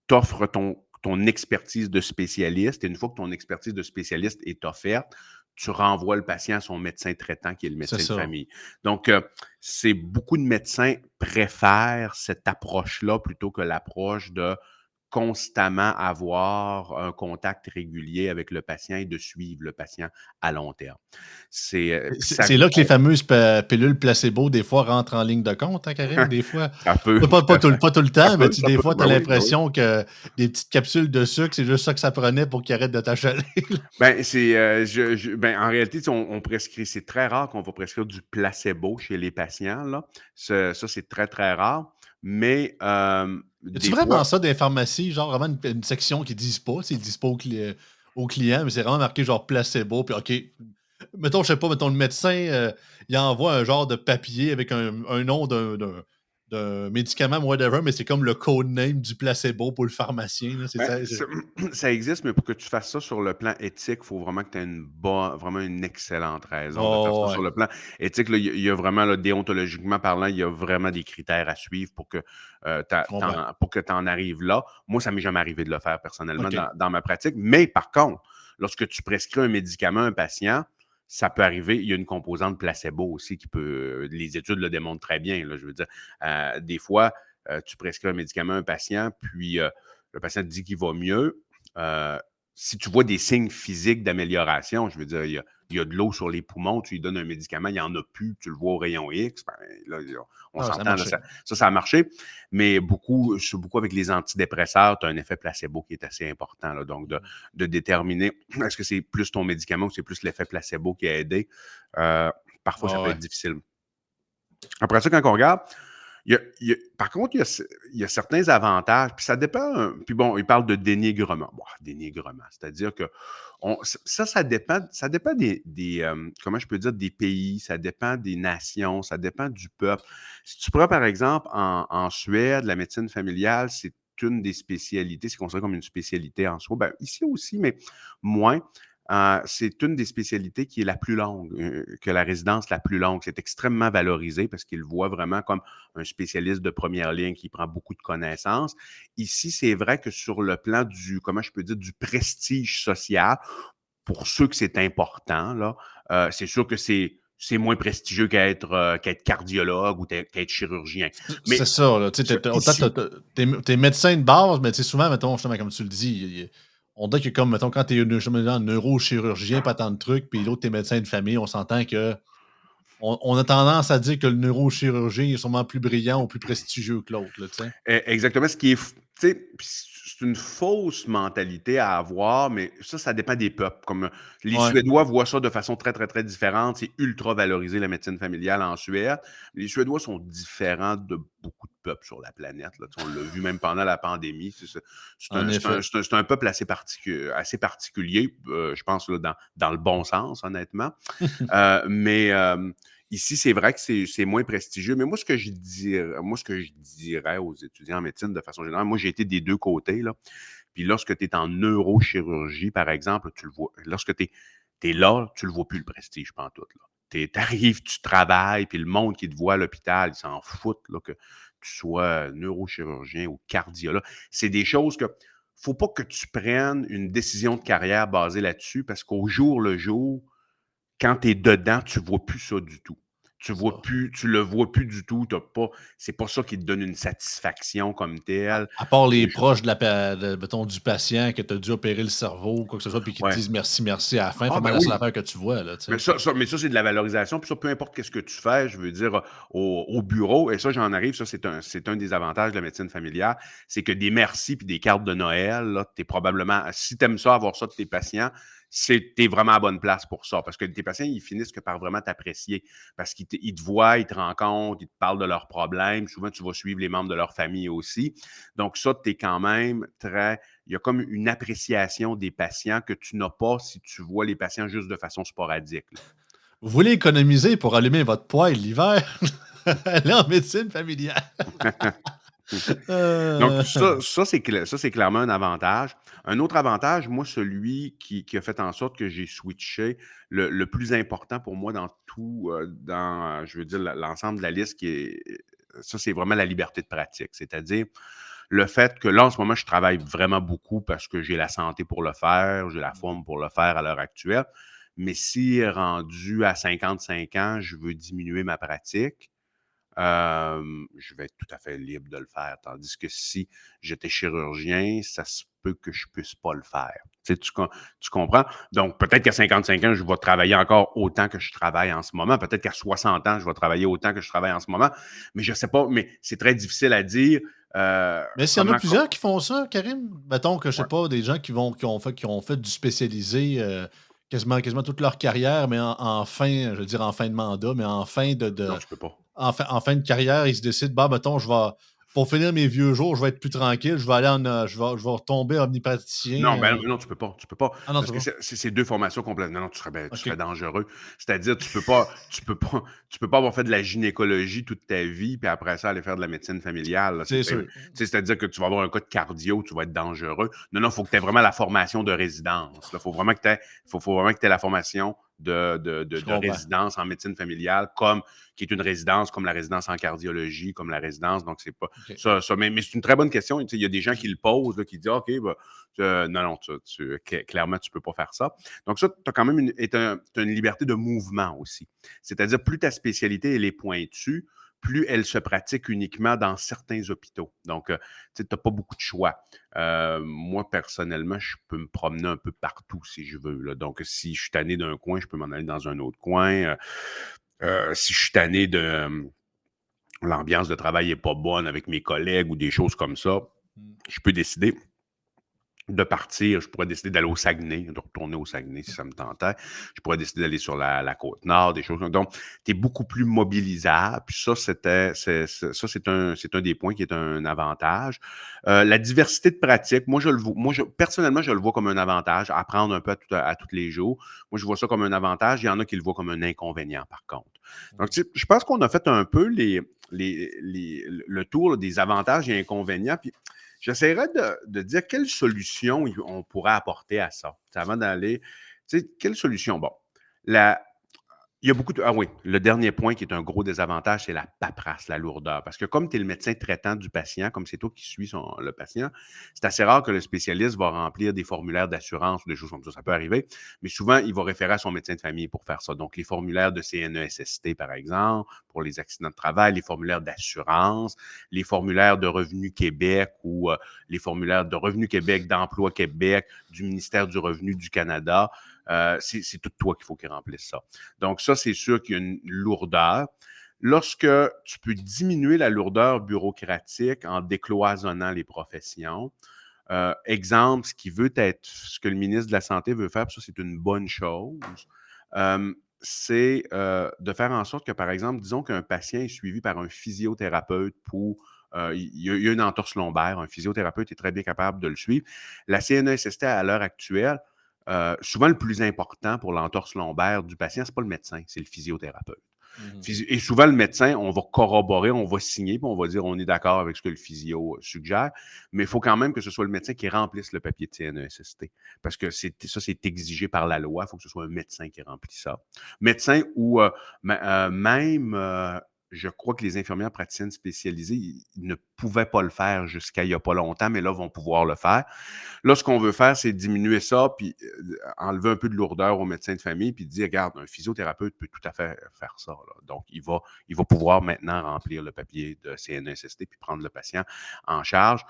t'offres ton expertise de spécialiste et une fois que ton expertise de spécialiste est offerte, tu renvoies le patient à son médecin traitant qui est le C'est médecin de ça. famille. Donc, c'est beaucoup de médecins préfèrent cette approche-là plutôt que l'approche de constamment avoir un contact régulier avec le patient et de suivre le patient à long terme. C'est Ça, c'est là que les fameuses pilules placebo, des fois, rentrent en ligne de compte, hein, Karim? Des fois, ça peut, pas tout le ça temps, mais peut, ça des peut, fois, tu as ben oui, ben oui. l'impression que des petites capsules de sucre, c'est juste ça que ça prenait pour qu'il arrête de t'achaler. Ben, ben, en réalité, tu sais, on prescrit, c'est très rare qu'on va prescrire du placebo chez les patients, là. Ça, c'est très, très rare. Mais, Y a-tu des vraiment fois, ça dans les pharmacies? Genre vraiment une section qu'ils disent pas, tu sais, ils disent pas aux clients, mais c'est vraiment marqué genre placebo, puis OK. Mettons, je sais pas, mettons le médecin, il envoie un genre de papier avec un nom d'un médicament ou whatever, mais c'est comme le code name du placebo pour le pharmacien, là, c'est ben, ça? ça existe, mais pour que tu fasses ça sur le plan éthique, il faut vraiment que tu aies vraiment une excellente raison de faire ça Ouais, sur le plan éthique. Là, il y a vraiment, là, déontologiquement parlant, il y a vraiment des critères à suivre pour que je comprends. tu en arrives là. Moi, ça m'est jamais arrivé de le faire personnellement OK. dans ma pratique. Mais par contre, lorsque tu prescris un médicament à un patient, ça peut arriver. Il y a une composante placebo aussi qui peut. Les études le démontrent très bien. Là, je veux dire, des fois, tu prescris un médicament à un patient, puis le patient te dit qu'il va mieux. Euh, Si tu vois des signes physiques d'amélioration, je veux dire, il y a de l'eau sur les poumons, tu lui donnes un médicament, il n'y en a plus, tu le vois au rayon X, ben, là, on Ah, ça a s'entend, là, marché. ça a marché, mais beaucoup avec les antidépresseurs, tu as un effet placebo qui est assez important, là, donc Mmh. de déterminer est-ce que c'est plus ton médicament ou c'est plus l'effet placebo qui a aidé. Euh, Parfois, ça Ouais, peut ouais. être difficile. Après ça, quand on regarde, par contre, il y a certains avantages, puis ça dépend. Puis bon, il parle de dénigrement. Bon, dénigrement, c'est-à-dire que ça dépend comment je peux dire, des pays, ça dépend des nations, ça dépend du peuple. Si tu prends, par exemple, en Suède, la médecine familiale, c'est une des spécialités, c'est considéré comme une spécialité en soi. Ben, ici aussi, mais moins. C'est une des spécialités qui est la plus longue, que la résidence la plus longue. C'est extrêmement valorisé parce qu'ils le voient vraiment comme un spécialiste de première ligne qui prend beaucoup de connaissances. Ici, c'est vrai que sur le plan comment je peux dire, du prestige social, pour ceux que c'est important, là, c'est sûr que c'est moins prestigieux qu'être cardiologue ou qu'être chirurgien. C'est Mais ça, là, tu sais, autant ici, tu es médecin de base, mais tu sais, souvent, mettons, justement, comme tu le dis, on dirait que comme, mettons, quand tu es un neurochirurgien, pas tant de trucs, puis l'autre, tu es médecin de famille, on s'entend que on a tendance à dire que le neurochirurgien est sûrement plus brillant ou plus prestigieux que l'autre, là, tu sais? Exactement, ce qui est tu sais, c'est une fausse mentalité à avoir, mais ça dépend des peuples. Comme, les Ouais, Suédois voient ça de façon très, très, très différente. C'est ultra valorisé, la médecine familiale en Suède. Les Suédois sont différents de beaucoup de peuples sur la planète, là. Tu sais, on l'a vu même pendant la pandémie. en effet. C'est un peuple assez particulier, je pense, là, dans le bon sens, honnêtement. Mais ici, c'est vrai que c'est moins prestigieux. Mais moi, ce que je dirais aux étudiants en médecine de façon générale, moi, j'ai été des deux côtés, là. Puis lorsque tu es en neurochirurgie, par exemple, tu le vois. Lorsque tu es là, tu le vois plus le prestige, pantoute, là. Tu arrives, tu travailles, puis le monde qui te voit à l'hôpital, ils s'en foutent là, que tu sois neurochirurgien ou cardiologue. C'est des choses que faut pas que tu prennes une décision de carrière basée là-dessus parce qu'au jour le jour, quand tu es dedans, tu vois plus ça du tout. C'est ça. Tu le vois plus du tout. C'est pas ça qui te donne une satisfaction comme telle. À part C'est les des choses. proches mettons, du patient que tu as dû opérer le cerveau ou quoi que ce soit, puis qui te Ouais. disent merci, merci à la fin, Ah pas mal ben la seule oui. affaire que tu vois, là, tu sais? Mais ça, c'est de la valorisation. Puis ça, peu importe qu'est-ce que tu fais, je veux dire, au bureau, et ça, j'en arrive, ça, c'est un des avantages de la médecine familiale, c'est que des merci puis des cartes de Noël, là, t'es probablement, si tu aimes ça, avoir ça de tes patients, t'es vraiment à bonne place pour ça. Parce que tes patients, ils finissent que par vraiment t'apprécier. Parce ils te voient, ils te rencontrent, ils te parlent de leurs problèmes. Souvent, tu vas suivre les membres de leur famille aussi. Donc, ça, t'es quand même très. Il y a comme une appréciation des patients que tu n'as pas si tu vois les patients juste de façon sporadique, là. Vous voulez économiser pour allumer votre poêle l'hiver? Allez en médecine familiale. Donc Heu, ça, c'est clairement un avantage. Un autre avantage, moi, celui qui a fait en sorte que j'ai switché, le plus important pour moi dans tout, dans, je veux dire, l'ensemble de la liste qui est ça, c'est vraiment la liberté de pratique. C'est-à-dire le fait que là, en ce moment, je travaille vraiment beaucoup parce que j'ai la santé pour le faire, j'ai la forme pour le faire à l'heure actuelle. Mais si rendu à 55 ans, je veux diminuer ma pratique, je vais être tout à fait libre de le faire. Tandis que si j'étais chirurgien, ça se peut que je puisse pas le faire. Tu sais, tu comprends? Donc, peut-être qu'à 55 ans, je vais travailler encore autant que je travaille en ce moment. Peut-être qu'à 60 ans, je vais travailler autant que je travaille en ce moment. Mais je sais pas, mais c'est très difficile à dire. mais s'il y en a Comment... plusieurs qui font ça, Karim, mettons que, je sais Ouais. pas, des gens qui ont fait du spécialisé, quasiment toute leur carrière, mais en fin je veux dire en fin de mandat, mais en fin Non, tu peux pas. en fin de carrière, ils se décident: «Bah, mettons, pour finir mes vieux jours, je vais être plus tranquille, je vais aller je vais retomber Non, omnipraticien», ben, non, tu peux pas, tu peux pas. ah non, Parce c'est que bon? c'est 2 formations complètes. Non, non, tu serais OK, dangereux. C'est-à-dire, tu peux pas avoir fait de la gynécologie toute ta vie, puis après ça, aller faire de la médecine familiale, là. c'est sûr. C'est-à-dire que tu vas avoir un cas de cardio, tu vas être dangereux. Non, non, il faut que tu aies vraiment la formation de résidence. Il faut vraiment que tu aies la formation Je de comprends. résidence en médecine familiale, comme qui est une résidence, comme la résidence en cardiologie, comme la résidence. Donc, c'est pas OK. mais c'est une très bonne question. Tu sais, il y a des gens qui le posent, là, qui disent OK, bah, non, non, clairement, tu ne peux pas faire ça. Donc, ça, tu as quand même t'as une liberté de mouvement aussi. C'est-à-dire, plus ta spécialité elle est pointue, plus elle se pratique uniquement dans certains hôpitaux. Donc, tu n'as pas beaucoup de choix. Moi, personnellement, je peux me promener un peu partout si je veux, là. Donc, si je suis tanné d'un coin, je peux m'en aller dans un autre coin. Si je suis tanné de l'ambiance de travail n'est pas bonne avec mes collègues ou des choses comme ça, Mmh. je peux décider de partir. Je pourrais décider d'aller au Saguenay, de retourner au Saguenay si ça me tentait. Je pourrais décider d'aller sur la côte nord, des choses comme ça. Donc, tu es beaucoup plus mobilisable. Puis ça, c'est un des points qui est un avantage. La diversité de pratiques, moi, personnellement, je le vois comme un avantage, apprendre un peu à tous les jours. Moi, je vois ça comme un avantage. Il y en a qui le voient comme un inconvénient, par contre. Donc, Mmh. tu sais, je pense qu'on a fait un peu le tour là, des avantages et inconvénients. Puis, j'essaierais de dire quelle solution on pourrait apporter à ça. Avant d'aller, tu sais, quelle solution? Bon, la, il y a beaucoup de. Ah oui, le dernier point qui est un gros désavantage, c'est la paperasse, la lourdeur. Parce que comme tu es le médecin traitant du patient, comme c'est toi qui suis le patient, c'est assez rare que le spécialiste va remplir des formulaires d'assurance ou des choses comme ça. Ça peut arriver, mais souvent, il va référer à son médecin de famille pour faire ça. Donc, les formulaires de CNESST, par exemple, pour les accidents de travail, les formulaires d'assurance, les formulaires de Revenu Québec ou les formulaires de Revenu Québec, d'Emploi Québec, du ministère du Revenu du Canada. C'est tout toi qu'il faut qu'il remplisse ça. Donc, ça, c'est sûr qu'il y a une lourdeur. Lorsque tu peux diminuer la lourdeur bureaucratique en décloisonnant les professions, exemple, ce que le ministre de la Santé veut faire, puis ça, c'est une bonne chose, c'est de faire en sorte que, par exemple, disons qu'un patient est suivi par un physiothérapeute pour il y a une entorse lombaire, un physiothérapeute est très bien capable de le suivre. La CNESST, à l'heure actuelle, souvent le plus important pour l'entorse lombaire du patient, c'est pas le médecin, c'est le physiothérapeute. Mmh. Et souvent, le médecin, on va corroborer, on va signer, puis on va dire on est d'accord avec ce que le physio suggère, mais il faut quand même que ce soit le médecin qui remplisse le papier de CNESST. Parce que ça, c'est exigé par la loi. Il faut que ce soit un médecin qui remplit ça. Médecin ou même, je crois que les infirmières praticiennes spécialisées, ils ne pouvaient pas le faire jusqu'à il n'y a pas longtemps, mais là, vont pouvoir le faire. Là, ce qu'on veut faire, c'est diminuer ça, puis enlever un peu de lourdeur au médecin de famille, puis dire, regarde, un physiothérapeute peut tout à fait faire ça, là. Donc, il va pouvoir maintenant remplir le papier de CNESST, puis prendre le patient en charge.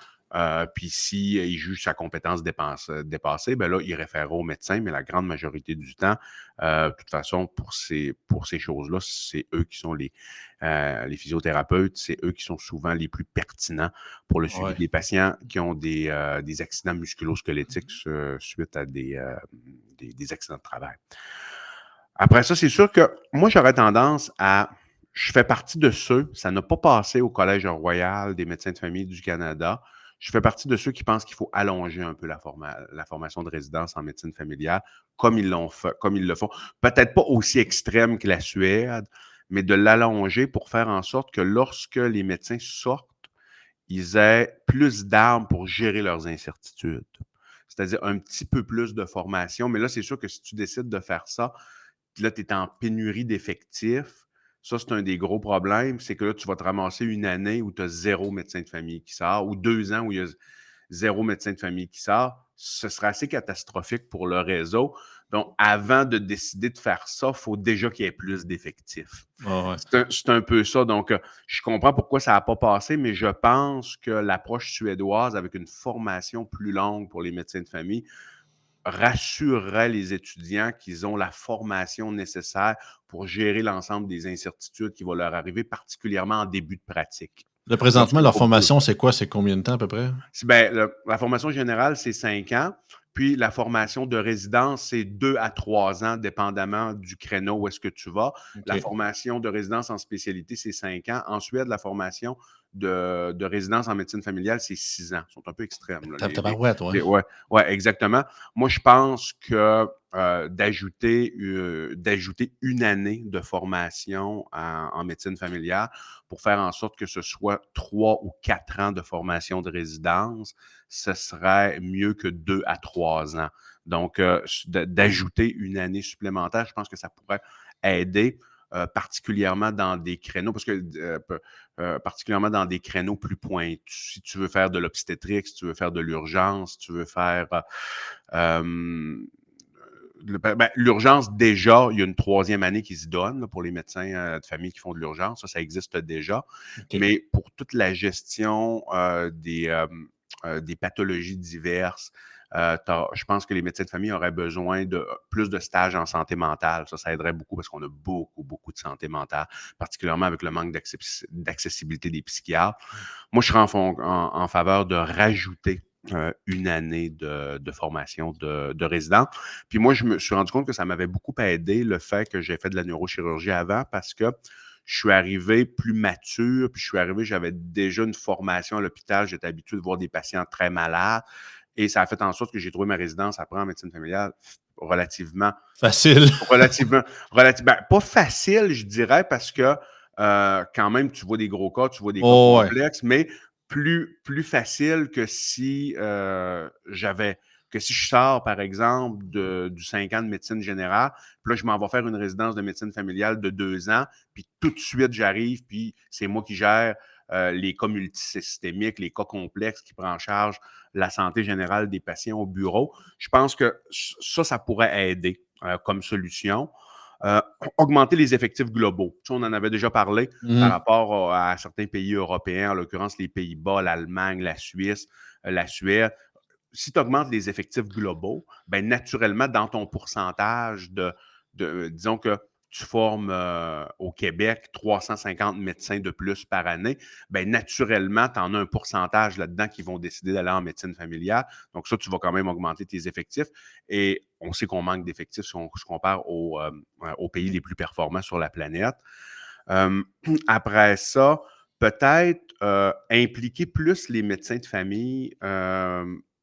Puis s'il juge sa compétence dépassée, ben là, il référera au médecin, mais la grande majorité du temps, de toute façon, pour ces choses-là, c'est eux qui sont les physiothérapeutes, c'est eux qui sont souvent les plus pertinents pour le suivi Ouais. des patients qui ont des accidents musculo-squelettiques suite à des accidents de travail. Après ça, c'est sûr que moi, j'aurais tendance à. Je fais partie de ceux, ça n'a pas passé au Collège royal des médecins de famille du Canada. je fais partie de ceux qui pensent qu'il faut allonger un peu la formation de résidence en médecine familiale, comme ils l'ont fait, comme ils le font. Peut-être pas aussi extrême que la Suède, mais de l'allonger pour faire en sorte que lorsque les médecins sortent, ils aient plus d'armes pour gérer leurs incertitudes. C'est-à-dire un petit peu plus de formation. Mais là, c'est sûr que si tu décides de faire ça, puis là, tu es en pénurie d'effectifs. Ça, c'est un des gros problèmes. C'est que là, tu vas te ramasser une année où tu as 0 médecin de famille qui sort, ou 2 ans où il y a 0 médecin de famille qui sort. Ce serait assez catastrophique pour le réseau. Donc, avant de décider de faire ça, il faut déjà qu'il y ait plus d'effectifs. Ouais, ouais. C'est un peu ça. Donc, je comprends pourquoi ça n'a pas passé, mais je pense que l'approche suédoise, avec une formation plus longue pour les médecins de famille, rassurerait les étudiants qu'ils ont la formation nécessaire pour gérer l'ensemble des incertitudes qui vont leur arriver, particulièrement en début de pratique. Là, Lorsque présentement, tu leur vas vouloir formation, c'est quoi? C'est combien de temps à peu près? ben, la formation générale, c'est 5 ans. Puis la formation de résidence, c'est 2 à 3 ans, dépendamment du créneau où est-ce que tu vas. La OK. formation de résidence en spécialité, c'est 5 ans. Ensuite, la formation de résidence en médecine familiale, c'est 6 ans. Ils sont un peu extrêmes. Là, Tabarouette, ouais. ouais, ouais, exactement. Moi, je pense que d'ajouter une année de formation en médecine familiale pour faire en sorte que ce soit 3 ou 4 ans de formation de résidence, ce serait mieux que 2 à 3 ans. Donc, d'ajouter une année supplémentaire, je pense que ça pourrait aider, particulièrement dans des créneaux, parce que particulièrement dans des créneaux plus pointus. Si tu veux faire de l'obstétrique, si tu veux faire de l'urgence, si tu veux faire l'urgence, déjà, il y a une 3e année qui se donne là, pour les médecins de famille qui font de l'urgence. Ça existe déjà. OK. Mais pour toute la gestion des pathologies diverses, je pense que les médecins de famille auraient besoin de plus de stages en santé mentale. Ça aiderait beaucoup parce qu'on a beaucoup, beaucoup de santé mentale, particulièrement avec le manque d'accessibilité des psychiatres. Moi, je serais en faveur de rajouter une année de formation de résident. Puis moi, je me suis rendu compte que ça m'avait beaucoup aidé le fait que j'ai fait de la neurochirurgie avant parce que je suis arrivé plus mature, puis je suis arrivé, j'avais déjà une formation à l'hôpital, j'étais habitué de voir des patients très malades et ça a fait en sorte que j'ai trouvé ma résidence après en médecine familiale relativement Facile. relativement ben, pas facile, je dirais, parce que quand même, tu vois des gros cas, tu vois des cas Oh, ouais. complexes, mais plus facile que si que si je sors, par exemple, du 5 ans de médecine générale, puis là, je m'en vais faire une résidence de médecine familiale de 2 ans, puis tout de suite, j'arrive, puis c'est moi qui gère les cas multisystémiques, les cas complexes qui prennent en charge la santé générale des patients au bureau. Je pense que ça pourrait aider comme solution. Euh, Augmenter les effectifs globaux. Tu sais, on en avait déjà parlé par Mmh. rapport à certains pays européens, en l'occurrence les Pays-Bas, l'Allemagne, la Suisse, la Suède. Si tu augmentes les effectifs globaux, ben naturellement, dans ton pourcentage disons que tu formes au Québec 350 médecins de plus par année, ben naturellement, tu en as un pourcentage là-dedans qui vont décider d'aller en médecine familiale. Donc ça, tu vas quand même augmenter tes effectifs. Et on sait qu'on manque d'effectifs si on se compare aux pays les plus performants sur la planète. Euh, Après ça, peut-être impliquer plus les médecins de famille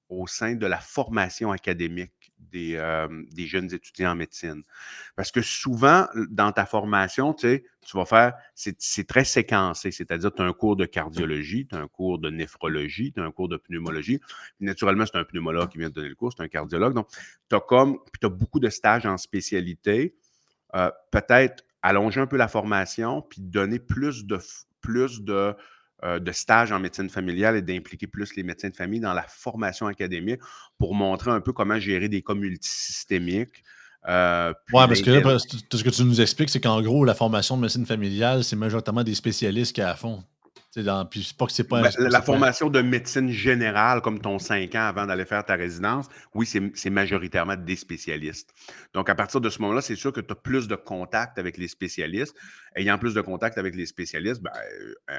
au sein de la formation académique des jeunes étudiants en médecine. Parce que souvent, dans ta formation, tu sais, tu vas faire, c'est très séquencé, c'est-à-dire tu as un cours de cardiologie, tu as un cours de néphrologie, tu as un cours de pneumologie. Puis, naturellement, c'est un pneumologue qui vient de donner le cours, c'est un cardiologue. Donc, tu as beaucoup de stages en spécialité. Peut-être allonger un peu la formation, puis donner plus de stages en médecine familiale et d'impliquer plus les médecins de famille dans la formation académique pour montrer un peu comment gérer des cas multisystémiques, puis Ouais, parce que là, l'intérêt. ce que tu nous expliques, c'est qu'en gros, la formation de médecine familiale, c'est majoritairement des spécialistes qui la font. Tu sais, puis Ben, c'est pas la c'est pas formation de médecine générale, comme ton 5 ans avant d'aller faire ta résidence, oui, c'est majoritairement des spécialistes. Donc, à partir de ce moment-là, c'est sûr que tu as plus de contact avec les spécialistes. Ayant plus de contact avec les spécialistes, ben,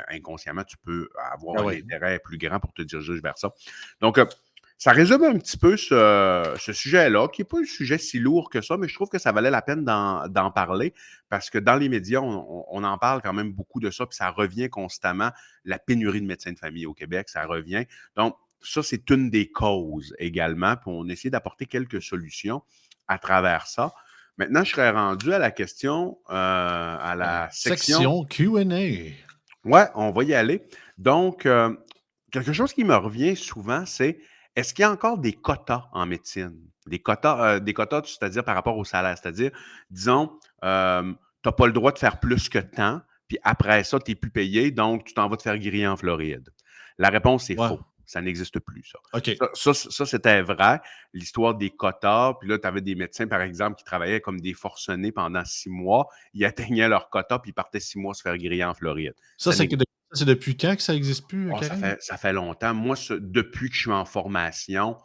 inconsciemment, tu peux avoir ah un ouais. intérêt plus grand pour te diriger vers ça. Donc, ça résume un petit peu ce sujet-là, qui n'est pas un sujet si lourd que ça, mais je trouve que ça valait la peine d'en parler parce que dans les médias, on en parle quand même beaucoup de ça, puis ça revient constamment, la pénurie de médecins de famille au Québec, ça revient. Donc, ça, c'est une des causes également, puis on essaie d'apporter quelques solutions à travers ça. Maintenant, je serais rendu à la question, à la section. Section Q&A. Ouais, on va y aller. Donc, quelque chose qui me revient souvent, c'est est-ce qu'il y a encore des quotas en médecine? Des quotas, c'est-à-dire par rapport au salaire. C'est-à-dire, disons, tu n'as pas le droit de faire plus que tant, puis après ça, tu n'es plus payé, donc tu t'en vas te faire griller en Floride. La réponse, c'est Ouais. faux. Ça n'existe plus, ça. OK. Ça, c'était vrai, l'histoire des quotas. Puis là, tu avais des médecins, par exemple, qui travaillaient comme des forcenés pendant 6 mois. Ils atteignaient leur quota, puis ils partaient 6 mois se faire griller en Floride. Ça, Ça c'est n'existe que de ça, c'est depuis quand que ça existe plus, Oh, Karim? ça fait longtemps. Moi, depuis que je suis en formation,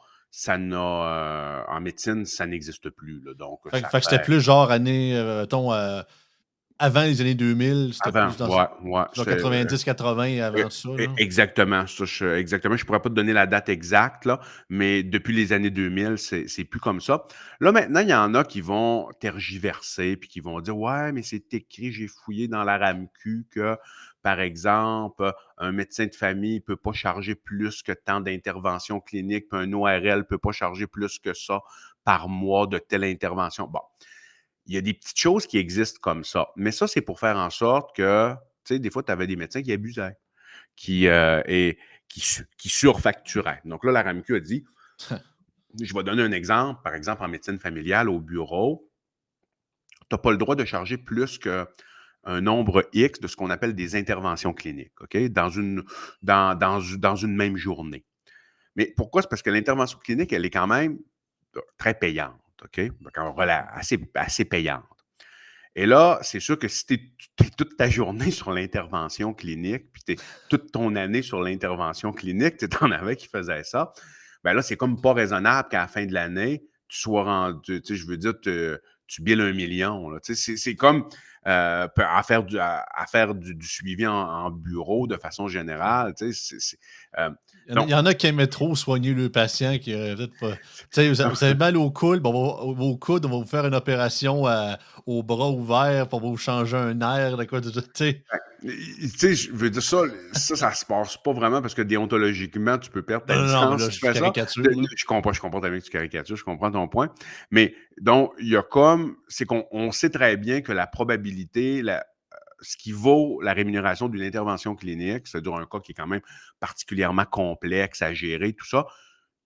en médecine, ça n'existe plus, là. Donc, ça Fait que c'était fait plus genre années, mettons, avant les années 2000, c'était avant, plus dans ouais, ouais, genre c'est 90-80 avant ça, là? exactement. Exactement. Je pourrais pas te donner la date exacte, là, mais depuis les années 2000, c'est plus comme ça. Là, maintenant, il y en a qui vont tergiverser puis qui vont dire: «Ouais, mais c'est écrit, j'ai fouillé dans la RAMQ que, par exemple, un médecin de famille peut pas charger plus que tant d'interventions cliniques, puis un ORL peut pas charger plus que ça par mois de telle intervention». Bon, il y a des petites choses qui existent comme ça, mais ça, c'est pour faire en sorte que, tu sais, des fois, tu avais des médecins qui abusaient et qui surfacturait. Donc là, la RAMQ a dit, je vais donner un exemple, par exemple en médecine familiale au bureau, tu n'as pas le droit de charger plus qu'un nombre X de ce qu'on appelle des interventions cliniques, OK, dans une même journée. Mais pourquoi? C'est parce que l'intervention clinique, elle est quand même très payante, OK? Assez payante. Et là, c'est sûr que si tu es toute ta journée sur l'intervention clinique, puis tu es toute ton année sur l'intervention clinique, tu en avais qui faisaient ça, ben là, c'est comme pas raisonnable qu'à la fin de l'année, tu sois rendu, tu sais, je veux dire, tu billes 1 million. Là. Tu sais, c'est comme à faire du suivi en bureau de façon générale. Tu sais, euh, Il donc, y en a qui aimaient trop soigner le patient qui aurait peut-être pas tu sais, vous avez mal au coude, bon, au coude, on va vous faire une opération, au bras ouvert, puis on va vous changer un nerf, de quoi, tu sais? tu sais, je veux dire, ça se passe pas vraiment parce que déontologiquement, tu peux perdre Non, ta non, non, mais licence là, si tu je fais ça. caricature, là. Je comprends très bien que tu caricatures, je comprends ton point. Mais donc, il y a comme, c'est qu'on sait très bien que la probabilité, ce qui vaut la rémunération d'une intervention clinique, c'est-à-dire un cas qui est quand même particulièrement complexe à gérer, tout ça,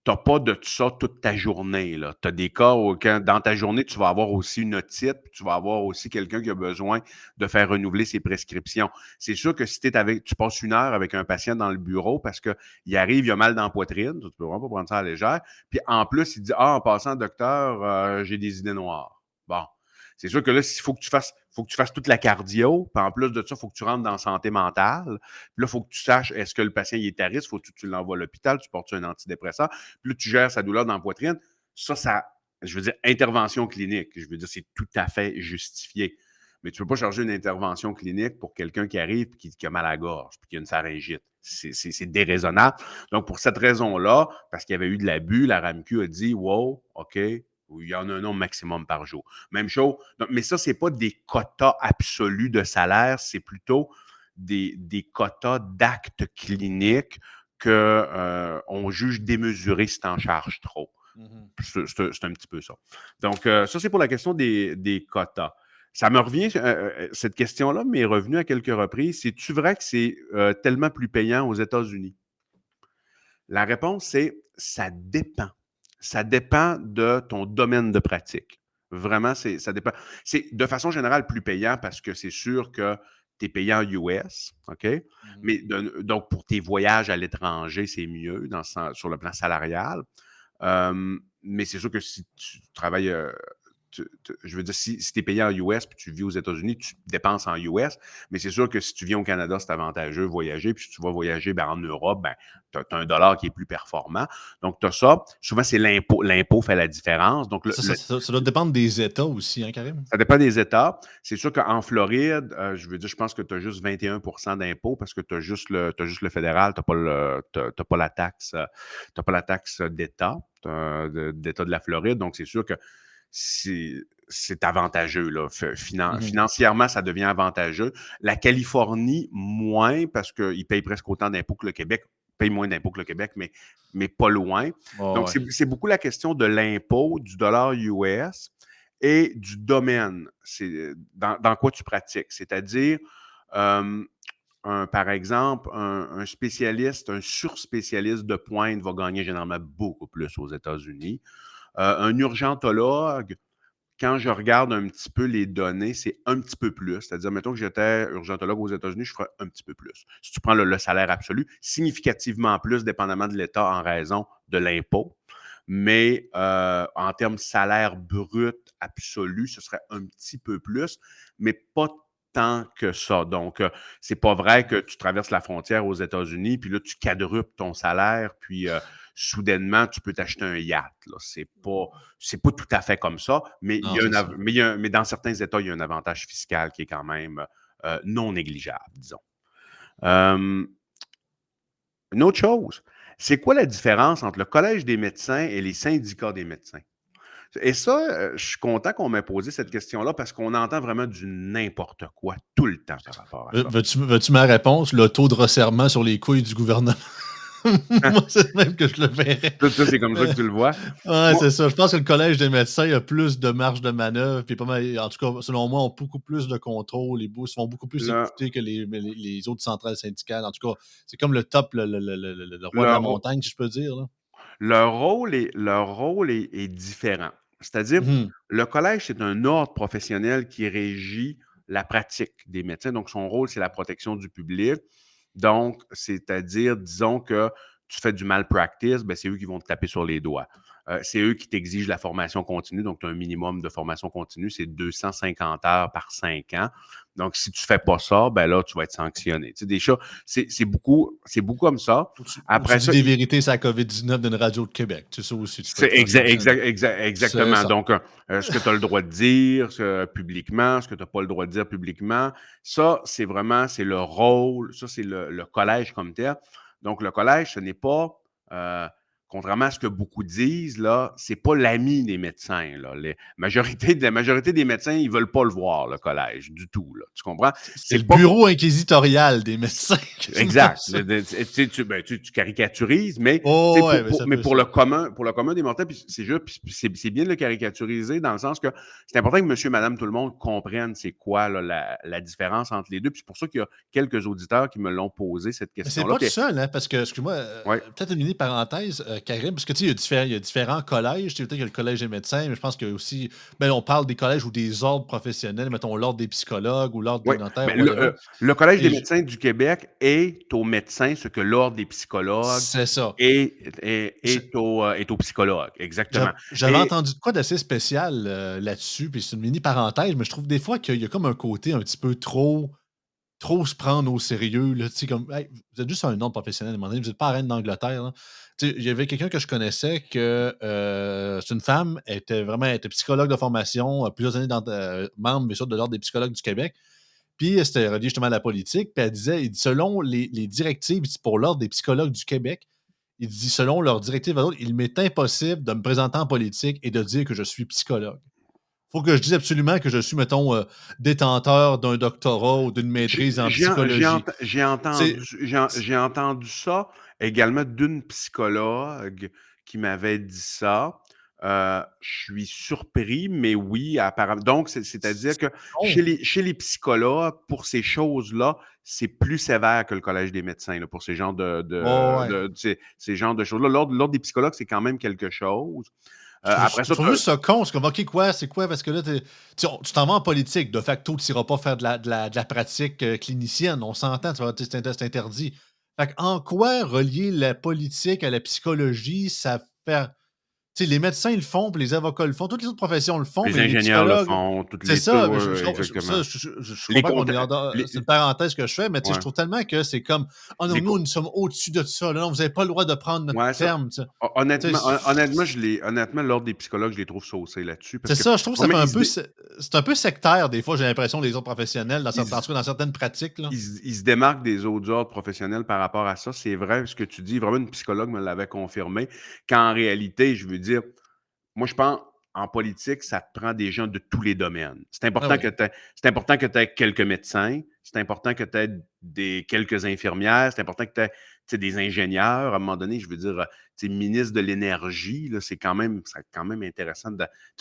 tu n'as pas de ça toute ta journée. Tu as des cas où dans ta journée, tu vas avoir aussi une otite, puis tu vas avoir aussi quelqu'un qui a besoin de faire renouveler ses prescriptions. C'est sûr que si tu passes 1 heure avec un patient dans le bureau parce qu'il arrive, il a mal dans la poitrine, tu ne peux vraiment pas prendre ça à la légère. Puis en plus, il dit: Ah, en passant, docteur, j'ai des idées noires. Bon. C'est sûr que là, il faut que tu fasses toute la cardio, puis en plus de ça, il faut que tu rentres dans la santé mentale. Puis là, il faut que tu saches est-ce que le patient il est à risque, faut que tu l'envoies à l'hôpital, tu portes un antidépresseur. Puis là, tu gères sa douleur dans la poitrine. Je veux dire, intervention clinique. Je veux dire, c'est tout à fait justifié. Mais tu ne peux pas charger une intervention clinique pour quelqu'un qui arrive et qui a mal à la gorge puis qui a une pharyngite. C'est déraisonnable. Donc, pour cette raison-là, parce qu'il y avait eu de l'abus, la RAMQ a dit wow, OK, il y en a un nombre maximum par jour. Même chose. Donc, mais ça, ce n'est pas des quotas absolus de salaire, c'est plutôt des quotas d'actes cliniques qu'on juge démesurés si tu en charges trop. Mmh. C'est un petit peu ça. Donc, ça, c'est pour la question des quotas. Ça me revient, cette question-là m'est revenue à quelques reprises. C'est-tu vrai que c'est tellement plus payant aux États-Unis? La réponse, c'est ça dépend. Ça dépend de ton domaine de pratique. Vraiment, ça dépend. C'est de façon générale plus payant parce que c'est sûr que tu es payé en US, OK? Mmh. Mais donc, pour tes voyages à l'étranger, c'est mieux sur le plan salarial. Mais c'est sûr que si tu travailles, je veux dire, si tu es payé en US puis tu vis aux États-Unis, tu dépenses en US. Mais c'est sûr que si tu viens au Canada, c'est avantageux voyager. Puis si tu vas voyager en Europe, tu as un dollar qui est plus performant. Donc, tu as ça. Souvent, c'est l'impôt. L'impôt fait la différence. Donc, Ça doit dépendre des États aussi, hein, Karim? ça dépend des États. C'est sûr qu'en Floride, je veux dire, je pense que tu as juste 21 d'impôt parce que tu as t'as juste le fédéral, tu n'as pas la taxe, t'as pas la taxe d'État, d'État de la Floride. Donc, c'est sûr que c'est avantageux. Là. Mmh. Financièrement, ça devient avantageux. La Californie, moins, parce qu'ils payent presque autant d'impôts que le Québec. paye moins d'impôts que le Québec, mais pas loin. Ouais, Donc, ouais. c'est beaucoup la question de l'impôt, du dollar US et du domaine. C'est dans quoi tu pratiques. C'est-à-dire, euh, par exemple, un spécialiste, un surspécialiste de pointe va gagner généralement beaucoup plus aux États-Unis. Un urgentologue, quand je regarde un petit peu les données, c'est un petit peu plus. C'est-à-dire, mettons que j'étais urgentologue aux États-Unis, je ferais un petit peu plus. Si tu prends le salaire absolu, significativement plus, dépendamment de l'État, en raison de l'impôt. Mais en termes de salaire brut absolu, ce serait un petit peu plus, mais pas tant que ça. Donc, c'est pas vrai que tu traverses la frontière aux États-Unis, puis là, tu quadruples ton salaire, puis soudainement, tu peux t'acheter un yacht. Là. C'est pas tout à fait comme ça, mais, Non, c'est ça. mais dans certains États, il y a un avantage fiscal qui est quand même non négligeable, disons. Euh, une autre chose, c'est quoi la différence entre le Collège des médecins et les syndicats des médecins? Et ça, je suis content qu'on m'ait posé cette question-là parce qu'on entend vraiment du n'importe quoi tout le temps par rapport à ça. Veux-tu ma réponse? Le taux de resserrement sur les couilles du gouvernement. Moi, c'est le même que je le verrais. Toi, c'est comme ça que tu le vois. Ouais, Moi, c'est ça. Je pense que le collège des médecins a plus de marge de manœuvre, puis pas mal, en tout cas, selon moi, ont beaucoup plus de contrôle. Les bourses sont beaucoup plus le, écoutés que les autres centrales syndicales. En tout cas, c'est comme le top, le roi de la leur, montagne, si je peux dire. Là. leur rôle est différent. C'est-à-dire, Mhm. le collège, c'est un ordre professionnel qui régit la pratique des médecins. Donc, son rôle, c'est la protection du public. Donc, c'est-à-dire, disons que tu fais du malpractice, ben, c'est eux qui vont te taper sur les doigts. C'est eux qui t'exigent la formation continue. Donc, tu as un minimum de formation continue, c'est 250 heures par 5 ans. Donc, si tu ne fais pas ça, ben là, tu vas être sanctionné. Tu sais, déjà, c'est beaucoup comme ça. Ou tu Après dis ça, des vérités sur la COVID-19 d'une radio de Québec. C'est ça aussi, tu peux c'est te faire sanctionner. C'est exactement. ça. Donc, ce que tu as le droit de dire publiquement, ce que tu n'as pas le droit de dire publiquement, ça, c'est le rôle, ça, c'est le collège comme tel. Donc, le collège, ce n'est pas, euh, contrairement à ce que beaucoup disent, là, c'est pas l'ami des médecins. Là. La majorité des médecins, ils ne veulent pas le voir, le collège, du tout. Là. Tu comprends? C'est C'est le pas bureau inquisitorial des médecins, quasiment exact. ça. Tu caricaturises, mais Oh, ouais, mais pour, c'est un mais peu ça. pour le commun des mortels, puis c'est juste, puis c'est bien de le caricaturiser dans le sens que c'est important que monsieur, madame, tout le monde comprenne c'est quoi là, la différence entre les deux. Puis c'est pour ça qu'il y a quelques auditeurs qui me l'ont posé cette Mais c'est question-là. pas le Puis, seul, hein, parce que, excuse-moi, ouais, peut-être une mini parenthèse, Karim, parce que tu sais, il y a différents collèges. Tu sais, peut-être qu'il y a le collège des médecins, mais je pense qu'il y a aussi. Ben, on parle des collèges ou des ordres professionnels, mettons l'ordre des psychologues ou l'ordre oui. des notaires, Mais ou whatever. le Collège des Et médecins du Québec est aux médecins ce que l'Ordre des psychologues c'est ça. est aux psychologues. Exactement. J'avais Et entendu de quoi d'assez spécial là-dessus, puis c'est une mini parenthèse, mais je trouve des fois qu'il y a comme un côté un petit peu trop se prendre au sérieux, là, tu sais, comme, hey, vous êtes juste un ordre professionnel, à un moment donné, vous êtes pas la reine d'Angleterre, là. Tu sais, il y avait quelqu'un que je connaissais que, c'est une femme, elle était psychologue de formation, plusieurs années membre, bien sûr, de l'Ordre des psychologues du Québec. Puis, c'était relié justement à la politique. Puis, elle disait, il dit, selon les directives, il dit, pour l'Ordre des psychologues du Québec, il dit, selon leurs directives, à eux autres, il m'est impossible de me présenter en politique et de dire que je suis psychologue. Faut que je dise absolument que je suis, mettons, détenteur d'un doctorat ou d'une J'ai maîtrise en j'ai en j'ai ent psychologie. j'ai C'est entendu j'ai entendu ça également d'une psychologue qui m'avait dit ça. Je suis surpris, mais oui, apparemment donc c'est-à-dire que non. chez les psychologues, pour ces choses-là, c'est plus sévère que le collège des médecins, là, pour ces genres Ouais, ouais. ces genres de choses-là. L'ordre des psychologues, c'est quand même quelque chose. Après Je ça, trouve juste ça con. C'est comme, OK, quoi, c'est quoi? Parce que là, tu t'en vas en politique. De facto, tu n'iras pas faire de la pratique clinicienne. On s'entend, c'est interdit. Fait en quoi relier la politique à la psychologie, ça fait. Tu sais, les médecins, ils le font, puis les avocats le font. Toutes les autres professions le font, les mais les ingénieurs le psychologues. font, toutes C'est les ça, mais ouais, ouais, exactement. je Les comprends qu'on compta est les c'est une parenthèse que je fais, mais tu sais, je ouais. trouve tellement que c'est comme oh non, Les nous, co nous sommes au-dessus de ça. Là, non, vous n'avez pas le droit de prendre notre Ouais, ça terme. Tu sais. honnêtement, l'ordre des psychologues, je les trouve saucés là-dessus parce C'est que ça, je trouve que ça fait premièrement, un peu. C'est un peu sectaire, des fois, j'ai l'impression, des autres professionnels, ils en se tout cas, dans certaines pratiques. Là. ils se démarquent des autres ordres professionnels par rapport à ça. C'est vrai ce que tu dis, vraiment une psychologue me l'avait confirmé, qu'en réalité, je veux dire, moi, je pense, en politique, ça te prend des gens de tous les domaines. Ah oui. C'est important que tu aies quelques médecins, c'est important que tu aies quelques infirmières, c'est important que tu aies des ingénieurs. À un moment donné, je veux dire, ministre de l'Énergie, là, c'est quand même intéressant.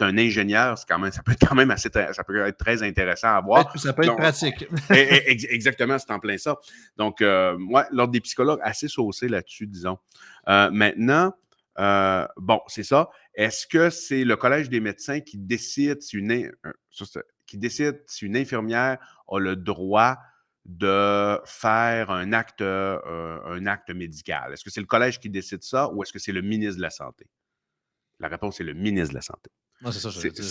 Un ingénieur, ça peut être quand même ça peut être très intéressant à voir. Ça peut être Donc, pratique. exactement, c'est en plein ça. Donc, ouais, l'ordre des psychologues, assez saucé là-dessus, disons. Maintenant, bon, c'est ça. Est-ce que c'est le Collège des médecins qui décide si une infirmière a le droit de faire un acte médical? Est-ce que c'est le collège qui décide ça ou est-ce que c'est le ministre de la Santé? La réponse est le ministre de la Santé. Non, c'est ça, je veux dire.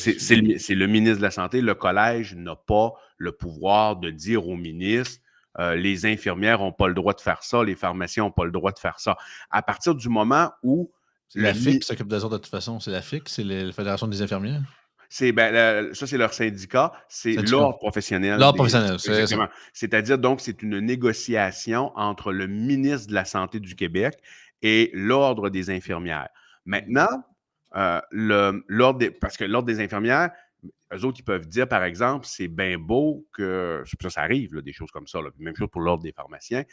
C'est le ministre de la Santé. Le collège n'a pas le pouvoir de dire au ministre les infirmières n'ont pas le droit de faire ça, les pharmaciens n'ont pas le droit de faire ça. À partir du moment où C'est le la FIC qui s'occupe des autres de toute façon. C'est la FIC, c'est la Fédération des infirmières. ça, c'est leur syndicat, c'est Syndicat. l'ordre professionnel L'art des. professionnel, c'est ça. Exactement. C'est-à-dire, donc, c'est une négociation entre le ministre de la Santé du Québec et l'Ordre des infirmières. Mhm. Maintenant, parce que l'Ordre des infirmières, eux autres, ils peuvent dire, par exemple, c'est bien beau que. Ça arrive, là, des choses comme ça. Là. Même chose pour l'Ordre des pharmaciens.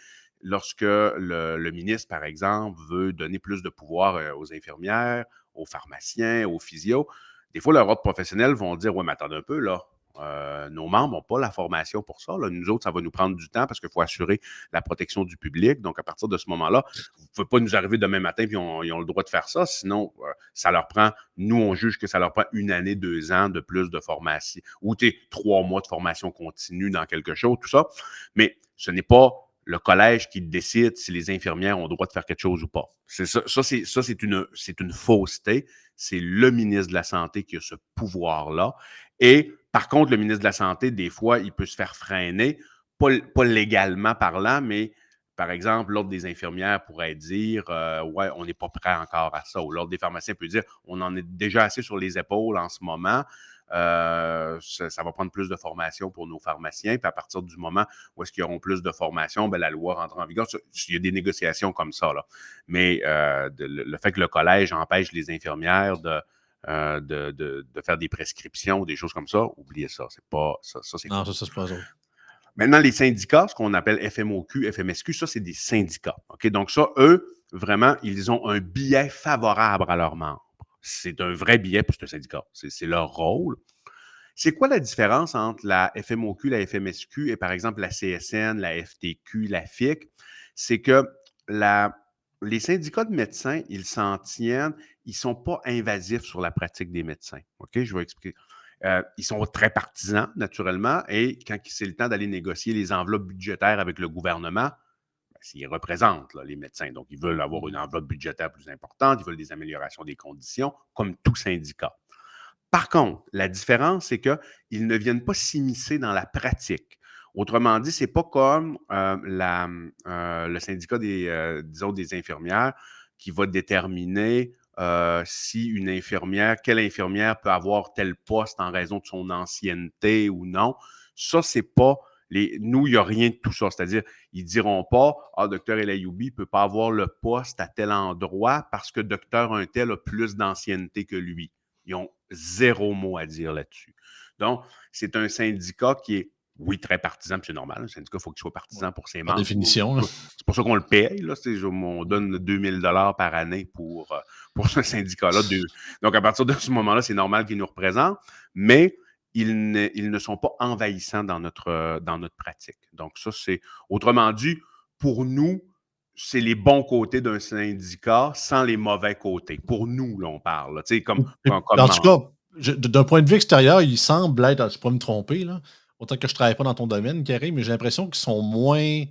Lorsque le ministre, par exemple, veut donner plus de pouvoir aux infirmières, aux pharmaciens, aux physios, des fois, leurs ordres professionnels vont dire, ouais, mais attendez un peu, là. Nos membres n'ont pas la formation pour ça. Là. Nous autres, ça va nous prendre du temps parce qu'il faut assurer la protection du public. Donc, à partir de ce moment-là, vous ne pouvez pas nous arriver demain matin et ils ont le droit de faire ça. Sinon, ça leur prend, nous, on juge que ça leur prend 1 année, 2 ans de plus de formation ou 3 mois de formation continue dans quelque chose, tout ça. Mais ce n'est pas le collège qui décide si les infirmières ont le droit de faire quelque chose ou pas. C'est une fausseté. C'est le ministre de la Santé qui a ce pouvoir-là. Et par contre, le ministre de la Santé, des fois, il peut se faire freiner, pas légalement parlant, mais par exemple, l'Ordre des infirmières pourrait dire ouais, on n'est pas prêt encore à ça. Ou l'Ordre des pharmaciens peut dire on en est déjà assez sur les épaules en ce moment. Ça va prendre plus de formation pour nos pharmaciens. Puis à partir du moment où est-ce qu'ils auront plus de formation, ben, la loi rentre en vigueur. Il y a des négociations comme ça. Là. Mais le fait que le collège empêche les infirmières de faire des prescriptions ou des choses comme ça, oubliez ça. C'est pas ça, c'est Non, faux. ça, c'est pas eux autres. Maintenant, les syndicats, ce qu'on appelle FMOQ, FMSQ, ça, c'est des syndicats. OK? Donc, ça, eux, vraiment, ils ont un billet favorable à leurs membres. C'est un vrai billet pour ce syndicat. C'est leur rôle. C'est quoi la différence entre la FMOQ, la FMSQ et, par exemple, la CSN, la FTQ, la FIC? C'est que les syndicats de médecins, ils s'en tiennent, ils ne sont pas invasifs sur la pratique des médecins. OK? Je vais expliquer. Ils sont très partisans, naturellement, et quand c'est le temps d'aller négocier les enveloppes budgétaires avec le gouvernement, ils représentent là, les médecins. Donc, ils veulent avoir une enveloppe budgétaire plus importante, ils veulent des améliorations des conditions, comme tout syndicat. Par contre, la différence, c'est qu'ils ne viennent pas s'immiscer dans la pratique. Autrement dit, ce n'est pas comme le syndicat disons, des infirmières qui va déterminer si quelle infirmière peut avoir tel poste en raison de son ancienneté ou non. Ça, c'est pas nous, il n'y a rien de tout ça. C'est-à-dire, ils ne diront pas ah, docteur El Ayoubi ne peut pas avoir le poste à tel endroit parce que docteur un tel a plus d'ancienneté que lui. Ils ont 0 mot à dire là-dessus. Donc, c'est un syndicat qui est, oui, très partisan, puis c'est normal. Un syndicat, il faut qu'il soit Ouais. partisan pour ses Par membres. définition, là. C'est pour ça qu'on le paye. Là. On donne 2000 $ par année pour ce syndicat-là. Donc, à partir de ce moment-là, c'est normal qu'ils nous représentent, mais ils ne sont pas envahissants dans notre pratique. Donc, ça, c'est, autrement dit, pour nous, c'est les bons côtés d'un syndicat sans les mauvais côtés. Pour nous, là, on parle, tu sais, comme En tout membre. cas, d'un point de vue extérieur, il semble être, je peux me tromper, là, autant que je ne travaille pas dans ton domaine, Karim, mais j'ai l'impression qu'ils sont moins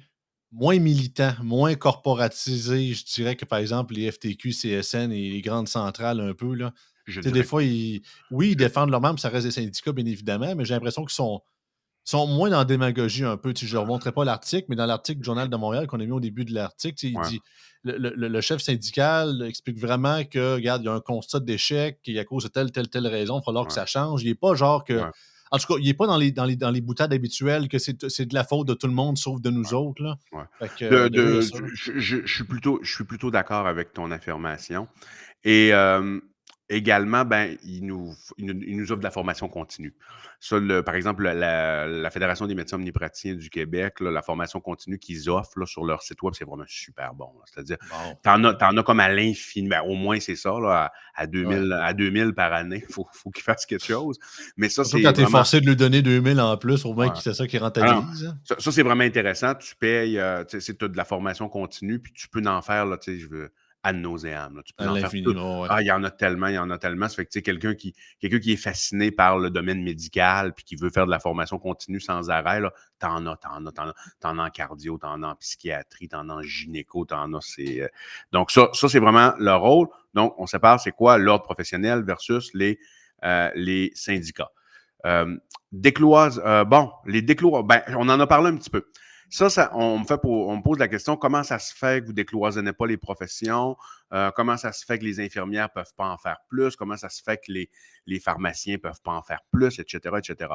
militants, moins corporatisés, je dirais, que par exemple les FTQ, CSN et les grandes centrales un peu. Là. Je Tu sais, des dirais que fois, oui. oui, ils Je- défendent leurs membres, ça reste des syndicats, bien évidemment, mais j'ai l'impression qu'ils sont moins dans la démagogie un peu. Tu sais, je ne leur montrerai pas l'article, mais dans l'article du Journal de Montréal qu'on a mis au début de l'article, tu sais, il ouais, dit le chef syndical explique vraiment que, regarde, il y a un constat d'échec et à cause de telle raison, il va falloir que ouais, ça change. Il n'est pas genre que. ouais, En tout cas, il n'est pas dans les boutades habituelles que c'est de la faute de tout le monde sauf de nous autres. Là. ouais. Fait que déjà, il y a ça. Là. Je suis plutôt d'accord avec ton affirmation. Et également, ben, ils nous offrent de la formation continue. Ça, par exemple, la Fédération des médecins omnipraticiens du Québec, là, la formation continue qu'ils offrent là, sur leur site web, c'est vraiment super bon, là. C'est-à-dire, Bon, t'en as comme à l'infini. Ben, au moins, c'est ça, là, à ouais. 2000 par année. Faut qu'ils fassent quelque chose. Mais ça, Surtout quand c'est tu es vraiment. forcé de lui donner 2 000 en plus, au moins Ouais. que c'est ça qui Ah non, rentabilise, hein, ça, c'est vraiment intéressant. Tu payes, tu sais, tu as de la formation continue, puis tu peux en faire, là, tu sais, je veux ad nauseam, là. Tu peux à en faire l'infini, tout. ouais, ouais. Ah, il y en a tellement, il y en a tellement. Ça fait que, tu sais, quelqu'un qui est fasciné par le domaine médical, puis qui veut faire de la formation continue sans arrêt, là, t'en as en cardio, t'en as en psychiatrie, t'en as en gynéco, t'en as, donc ça, c'est vraiment le rôle. Donc, on sépare, c'est quoi l'ordre professionnel versus les syndicats. Euh, bon, ben, on en a parlé un petit peu. Ça, on me pose la question, comment ça se fait que vous décloisonnez pas les professions? Comment ça se fait que les infirmières peuvent pas en faire plus? Comment ça se fait que les pharmaciens peuvent pas en faire plus, etc., etc.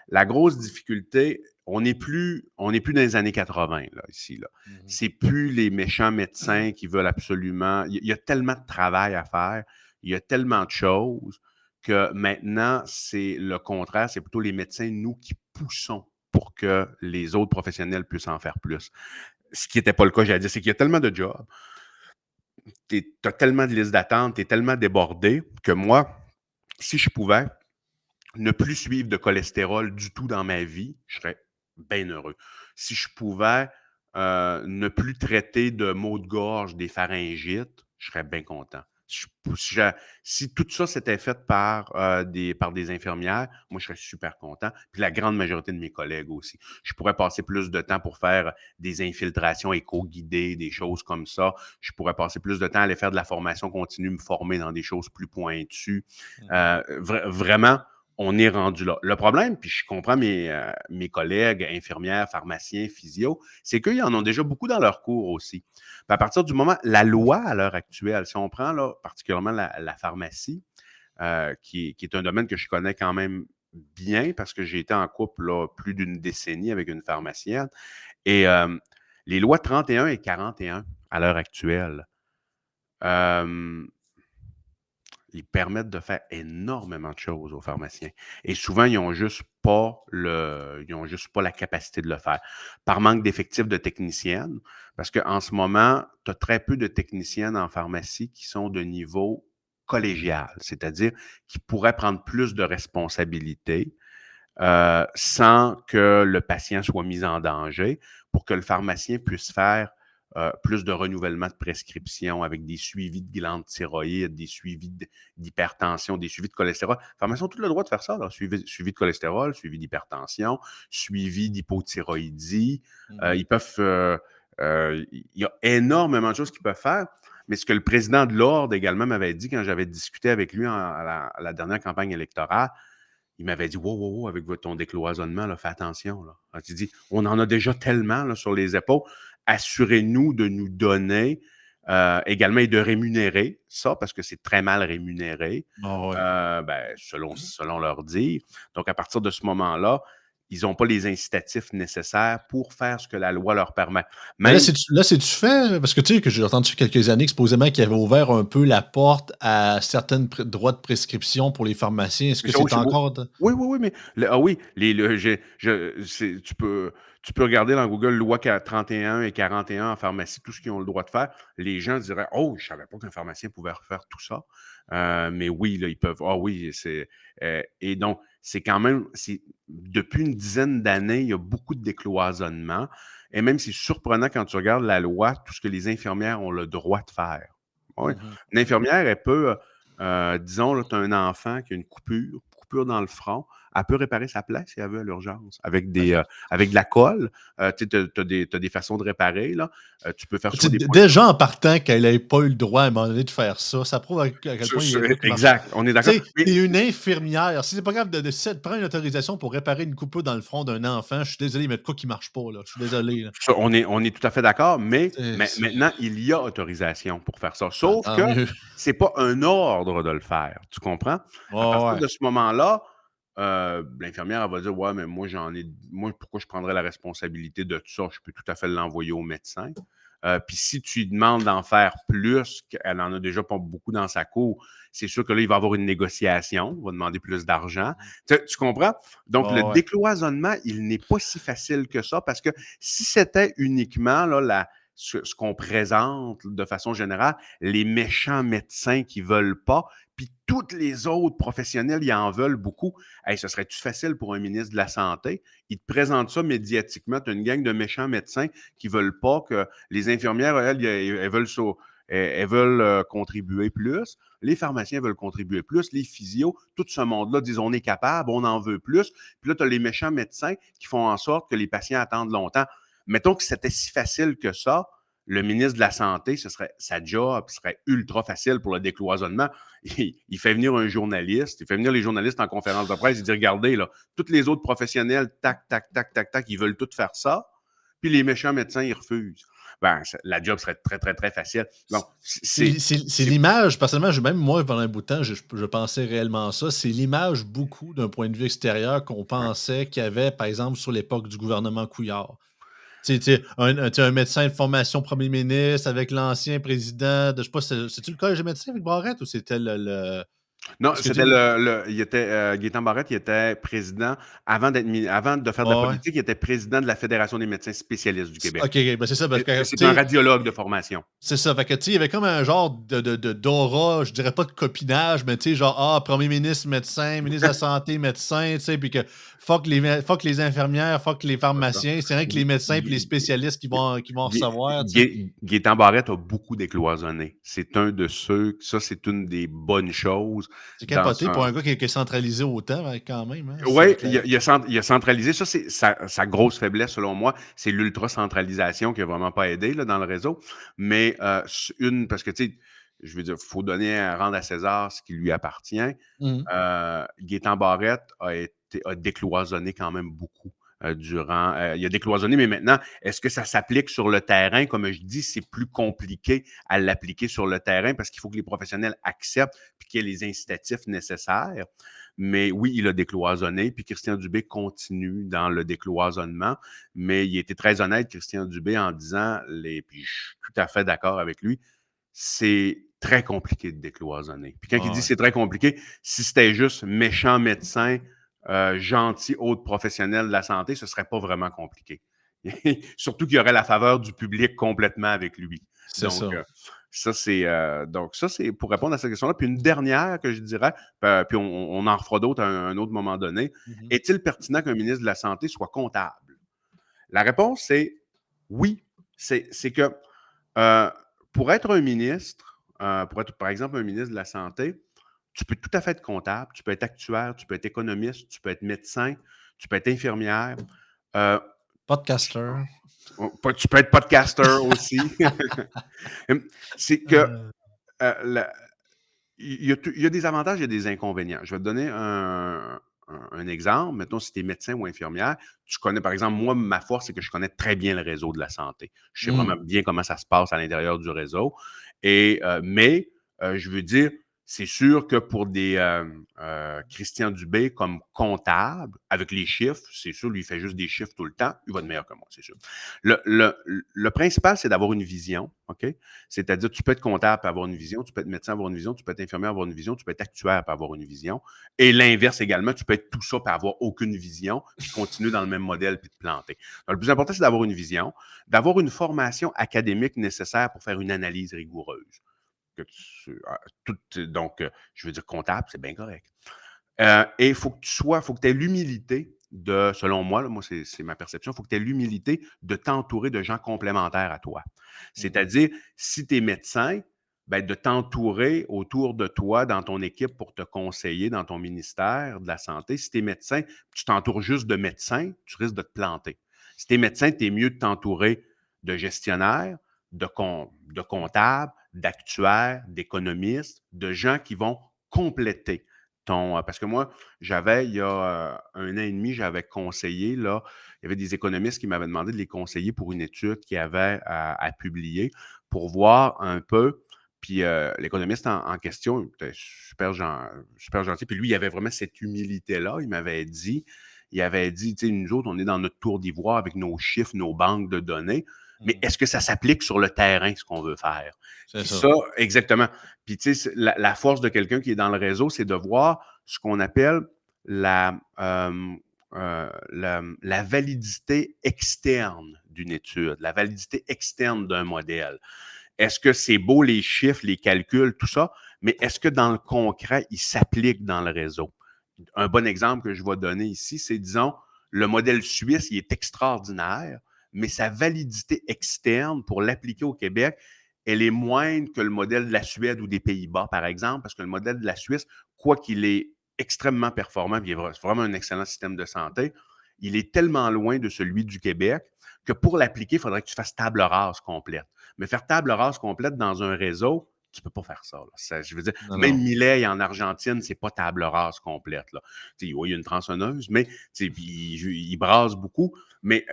La grosse difficulté, on n'est plus dans les années 80, là, ici, là. Mhm. C'est plus les méchants médecins qui veulent absolument. Il y a tellement de travail à faire, il y a tellement de choses que maintenant, c'est le contraire. C'est plutôt les médecins, nous, qui poussons pour que les autres professionnels puissent en faire plus. Ce qui n'était pas le cas, j'allais dire, c'est qu'il y a tellement de jobs, tu as tellement de listes d'attente, tu es tellement débordé que moi, si je pouvais, ne plus suivre de cholestérol du tout dans ma vie, je serais bien heureux. Si je pouvais ne plus traiter de maux de gorge, des pharyngites, je serais bien content. Si tout ça s'était fait par des infirmières, moi, je serais super content. Puis la grande majorité de mes collègues aussi. Je pourrais passer plus de temps pour faire des infiltrations éco-guidées, des choses comme ça. Je pourrais passer plus de temps à aller faire de la formation continue, me former dans des choses plus pointues. Mhm. Vraiment, on est rendu là. Le problème, puis je comprends mes collègues infirmières, pharmaciens, physio, c'est qu'ils en ont déjà beaucoup dans leur cours aussi. Puis à partir du moment, la loi à l'heure actuelle, si on prend là, particulièrement la pharmacie, qui est un domaine que je connais quand même bien parce que j'ai été en couple là, plus d'une décennie avec une pharmacienne, et les lois 31 et 41 à l'heure actuelle, euh, ils permettent de faire énormément de choses aux pharmaciens. Et souvent, ils ont juste pas la capacité de le faire. Par manque d'effectifs de techniciennes, parce qu'en ce moment, tu as très peu de techniciennes en pharmacie qui sont de niveau collégial, c'est-à-dire qui pourraient prendre plus de responsabilités sans que le patient soit mis en danger, pour que le pharmacien puisse faire plus de renouvellement de prescription avec des suivis de glandes thyroïdes, des suivis d'hypertension, des suivis de cholestérol. Les pharmaciens ont tout le droit de faire ça, là. Suivi de cholestérol, suivi d'hypertension, suivi d'hypothyroïdie. Mhm. Ils peuvent. Il y a énormément de choses qu'ils peuvent faire. Mais ce que le président de l'Ordre également m'avait dit quand j'avais discuté avec lui à la dernière campagne électorale, il m'avait dit: wow, wow, wow, avec ton décloisonnement, là, fais attention. Là. Alors, il dit: on en a déjà tellement là, sur les épaules. Assurez-nous de nous donner également et de rémunérer ça, parce que c'est très mal rémunéré, Ah ouais. ben, selon leur dire. Donc, à partir de ce moment-là, ils n'ont pas les incitatifs nécessaires pour faire ce que la loi leur permet. Mais là, Même, c'est-tu fait? Parce que tu sais que j'ai entendu quelques années que supposément qu'ils avaient ouvert un peu la porte à certaines droits de prescription pour les pharmaciens. Est-ce que oui, c'est encore oui, oui, oui, mais oui, tu peux regarder dans Google loi 31 et 41 en pharmacie, tout ce qu'ils ont le droit de faire. Les gens diraient: oh, je ne savais pas qu'un pharmacien pouvait refaire tout ça. Mais oui, là, ils peuvent. Ah oui, et donc, c'est quand même, depuis une dizaine d'années, il y a beaucoup de décloisonnement. Et même, c'est surprenant quand tu regardes la loi, tout ce que les infirmières ont le droit de faire. Oui. Mhm. Une infirmière, elle peut. Disons, tu as un enfant qui a une coupure dans le front, elle peut réparer sa plaie si elle veut à l'urgence, OK. avec de la colle. Tu as des façons de réparer. Là. Tu peux faire Tu soit sais, des points. déjà en partant qu'elle ait pas eu le droit à un moment donné de faire ça, ça prouve à quel point il y a des trucs qui marchent. Exact, on est Tu d'accord. sais, tu Mais une infirmière, si c'est pas grave de prendre une autorisation pour réparer une coupure dans le front d'un enfant, je suis désolé, mais de quoi qui marche pas, là? Je suis désolé, là. ça, on est tout à fait d'accord, mais C'est maintenant, il y a autorisation pour faire ça. bah, Sauf tant que mieux. c'est pas un ordre de le faire. Tu comprends? À Ouais, partir ouais. de ce moment-là, l'infirmière, elle va dire: ouais, mais moi, pourquoi je prendrais la responsabilité de tout ça? Je peux tout à fait l'envoyer au médecin. Puis si tu lui demandes d'en faire plus, qu'elle n'en a déjà pas beaucoup dans sa cour, c'est sûr que là, il va y avoir une négociation, il va demander plus d'argent. Tu comprends? Donc, le Ouais, ouais. décloisonnement, il n'est pas si facile que ça parce que si c'était uniquement là, ce qu'on présente de façon générale, les méchants médecins qui veulent pas, puis tous les autres professionnels, ils en veulent beaucoup. Hey, ce serait-tu facile pour un ministre de la Santé? Il te présente ça médiatiquement. Tu as une gang de méchants médecins qui veulent pas que les infirmières, elles veulent ça. Elles veulent contribuer plus. Les pharmaciens veulent contribuer plus. Les physios, tout ce monde-là disent on est capable, on en veut plus. Puis là, tu as les méchants médecins qui font en sorte que les patients attendent longtemps. Mettons que c'était si facile que ça, le ministre de la Santé, sa job serait ultra facile pour le décloisonnement. Il fait venir un journaliste, il fait venir les journalistes en conférence de presse, il dit regardez, là, tous les autres professionnels, tac, tac, tac, tac, tac, ils veulent tous faire ça, puis les méchants médecins, ils refusent. Ben, la job serait très, très, très facile. Donc, C'est l'image, personnellement, même moi, pendant un bout de temps, je pensais réellement ça. C'est l'image beaucoup d'un point de vue extérieur qu'on ouais. pensait qu'il y avait, par exemple, sur l'époque du gouvernement Couillard. Tu sais, un médecin de formation premier ministre avec l'ancien président de, je sais pas, c'est-tu le collège des médecins avec Barrette ou c'était Non, parce que tu c'était sais, il était, Gaétan Barrette, il était président, avant de faire de la ouais, ouais. politique, il était président de la Fédération des médecins spécialistes du Québec. OK, OK, ben c'est ça, parce que, tu C'est un sais, radiologue de formation. c'est ça. Fait que, tu sais, il y avait comme un genre d'aura, je dirais pas de copinage, mais tu sais, genre, premier ministre médecin, ministre de la Santé médecin, tu sais, puis que fuck les infirmières, fuck les pharmaciens, c'est rien que les médecins puis les spécialistes qui vont recevoir, tu sais. Gaétan Barrette a beaucoup décloisonné. C'est un de ceux, ça, c'est une des bonnes choses C'est dans capoté pour ça. un gars qui est centralisé autant, hein, quand même, hein. Oui, il a centralisé. Ça, c'est sa grosse faiblesse, selon moi. C'est l'ultra-centralisation qui n'a vraiment pas aidé là, dans le réseau. Mais parce que, tu sais, je veux dire, il faut rendre à César ce qui lui appartient. Mhm. Gaétan Barrette a décloisonné quand même beaucoup il a décloisonné, mais maintenant, est-ce que ça s'applique sur le terrain? Comme je dis, c'est plus compliqué à l'appliquer sur le terrain parce qu'il faut que les professionnels acceptent et qu'il y ait les incitatifs nécessaires. Mais oui, il a décloisonné, puis Christian Dubé continue dans le décloisonnement, mais il était très honnête, Christian Dubé, en disant, puis je suis tout à fait d'accord avec lui, c'est très compliqué de décloisonner. Puis quand il dit Ouais, c'est très compliqué, si c'était juste méchant médecin, gentil autre professionnel de la santé, ce serait pas vraiment compliqué. Surtout qu'il y aurait la faveur du public complètement avec lui. c'est Donc, ça. ça, c'est pour répondre à cette question-là. Puis une dernière que je dirais, puis on en refera d'autres à un autre moment donné. Mhm. Est-il pertinent qu'un ministre de la Santé soit comptable? La réponse, c'est oui. C'est que euh, pour être un ministre, pour être par exemple un ministre de la Santé, tu peux tout à fait être comptable, tu peux être actuaire, tu peux être économiste, tu peux être médecin, tu peux être infirmière. Euh, Podcaster. Tu peux être podcaster aussi. C'est que Euh, euh, la- il y a des avantages et des inconvénients. Je vais te donner un exemple. Mettons, si tu es médecin ou infirmière, tu connais, par exemple, moi, ma force, c'est que je connais très bien le réseau de la santé. Je sais vraiment hmm. bien comment ça se passe à l'intérieur du réseau. Je veux dire, c'est sûr que pour des Christian Dubé comme comptable, avec les chiffres, c'est sûr, lui, il fait juste des chiffres tout le temps, il va être meilleur que moi, c'est sûr. Le principal, c'est d'avoir une vision, OK? C'est-à-dire, tu peux être comptable et avoir une vision, tu peux être médecin et avoir une vision, tu peux être infirmière et avoir une vision, tu peux être actuaire et avoir une vision. Et l'inverse également, tu peux être tout ça et avoir aucune vision, puis continuer dans le même modèle puis te planter. Donc, le plus important, c'est d'avoir une vision, d'avoir une formation académique nécessaire pour faire une analyse rigoureuse. Je veux dire, comptable, c'est bien correct. Et il faut que faut que tu aies l'humilité selon moi, là, moi c'est ma perception, il faut que tu aies l'humilité de t'entourer de gens complémentaires à toi. Mhm. C'est-à-dire, si tu es médecin, ben, de t'entourer autour de toi dans ton équipe pour te conseiller dans ton ministère de la Santé. Si tu es médecin, tu t'entoures juste de médecins, tu risques de te planter. Si tu es médecin, tu es mieux de t'entourer de gestionnaires, de comptables, d'actuaires, d'économistes, de gens qui vont compléter parce que moi, il y a 1 an et demi, j'avais conseillé, là, il y avait des économistes qui m'avaient demandé de les conseiller pour une étude qu'ils avaient à publier pour voir un peu. Puis l'économiste en question, il était super gentil. Puis lui, il avait vraiment cette humilité-là. Il avait dit, tu sais, nous autres, on est dans notre tour d'ivoire avec nos chiffres, nos banques de données. mais Mmh. est-ce que ça s'applique sur le terrain, ce qu'on veut faire? C'est Puis ça. ça, exactement. Puis tu sais, la force de quelqu'un qui est dans le réseau, c'est de voir ce qu'on appelle la validité externe d'une étude, la validité externe d'un modèle. Est-ce que c'est beau les chiffres, les calculs, tout ça, mais est-ce que dans le concret, il s'applique dans le réseau? Un bon exemple que je vais donner ici, c'est, disons, le modèle suisse, il est extraordinaire, mais sa validité externe pour l'appliquer au Québec, elle est moindre que le modèle de la Suède ou des Pays-Bas, par exemple, parce que le modèle de la Suisse, quoi qu'il est extrêmement performant, puis c'est vraiment un excellent système de santé, il est tellement loin de celui du Québec que pour l'appliquer, il faudrait que tu fasses table rase complète. Mais faire table rase complète dans un réseau, tu peux pas faire ça. Je veux dire, Non, même non. Millet en Argentine, c'est pas table rase complète. Là. Oui, il y a une tronçonneuse, mais il brasse beaucoup. Mais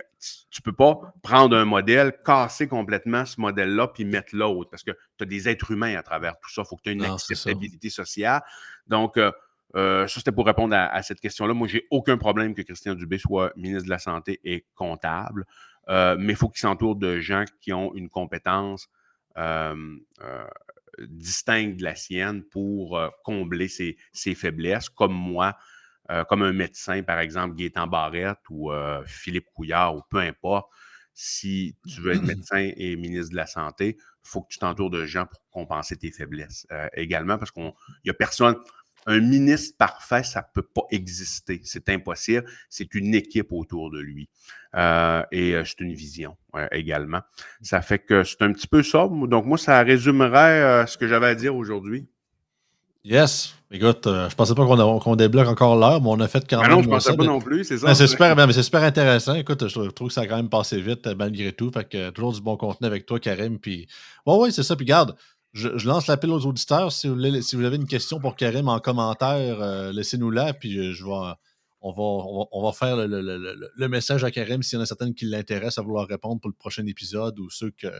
tu peux pas prendre un modèle, casser complètement ce modèle-là, puis mettre l'autre, parce que tu as des êtres humains à travers tout ça. Il faut que tu aies une Non, c'est ça. acceptabilité sociale. Donc, ça, c'était pour répondre à cette question-là. Moi, j'ai aucun problème que Christian Dubé soit ministre de la Santé et comptable, mais il faut qu'il s'entoure de gens qui ont une compétence euh, euh, distincte de la sienne pour combler ses faiblesses, comme moi, comme un médecin, par exemple, Gaétan Barrette ou Philippe Couillard, ou peu importe. Si tu veux être médecin et ministre de la Santé, il faut que tu t'entoures de gens pour compenser tes faiblesses également, parce qu'il n'y a personne. Un ministre parfait, ça ne peut pas exister. C'est impossible. C'est une équipe autour de lui. Et c'est une vision également. Ça fait que c'est un petit peu ça. Donc, moi, ça résumerait ce que j'avais à dire aujourd'hui. Yes! Écoute, je pensais pas qu'on débloque encore l'heure, mais on a fait quand Ben non, je même pensais ça pas de non plus, c'est ben, ça. c'est super ben, mais c'est super intéressant. Écoute, je trouve que ça a quand même passé vite, malgré tout. Fait que toujours du bon contenu avec toi, Karim. Puis ouais, ouais, c'est ça. Puis garde, je lance l'appel aux auditeurs. Si vous avez une question pour Karim en commentaire, laissez-nous-la, puis on va faire le message à Karim s'il y en a certaines qui l'intéressent à vouloir répondre pour le prochain épisode ou ceux qu'il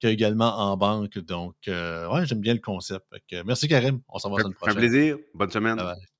y a également en banque. Donc, ouais, j'aime bien le concept. Fait que, merci, Karim. On s'en va la semaine Ça fait un prochaine. plaisir. Bonne Bye semaine. bye.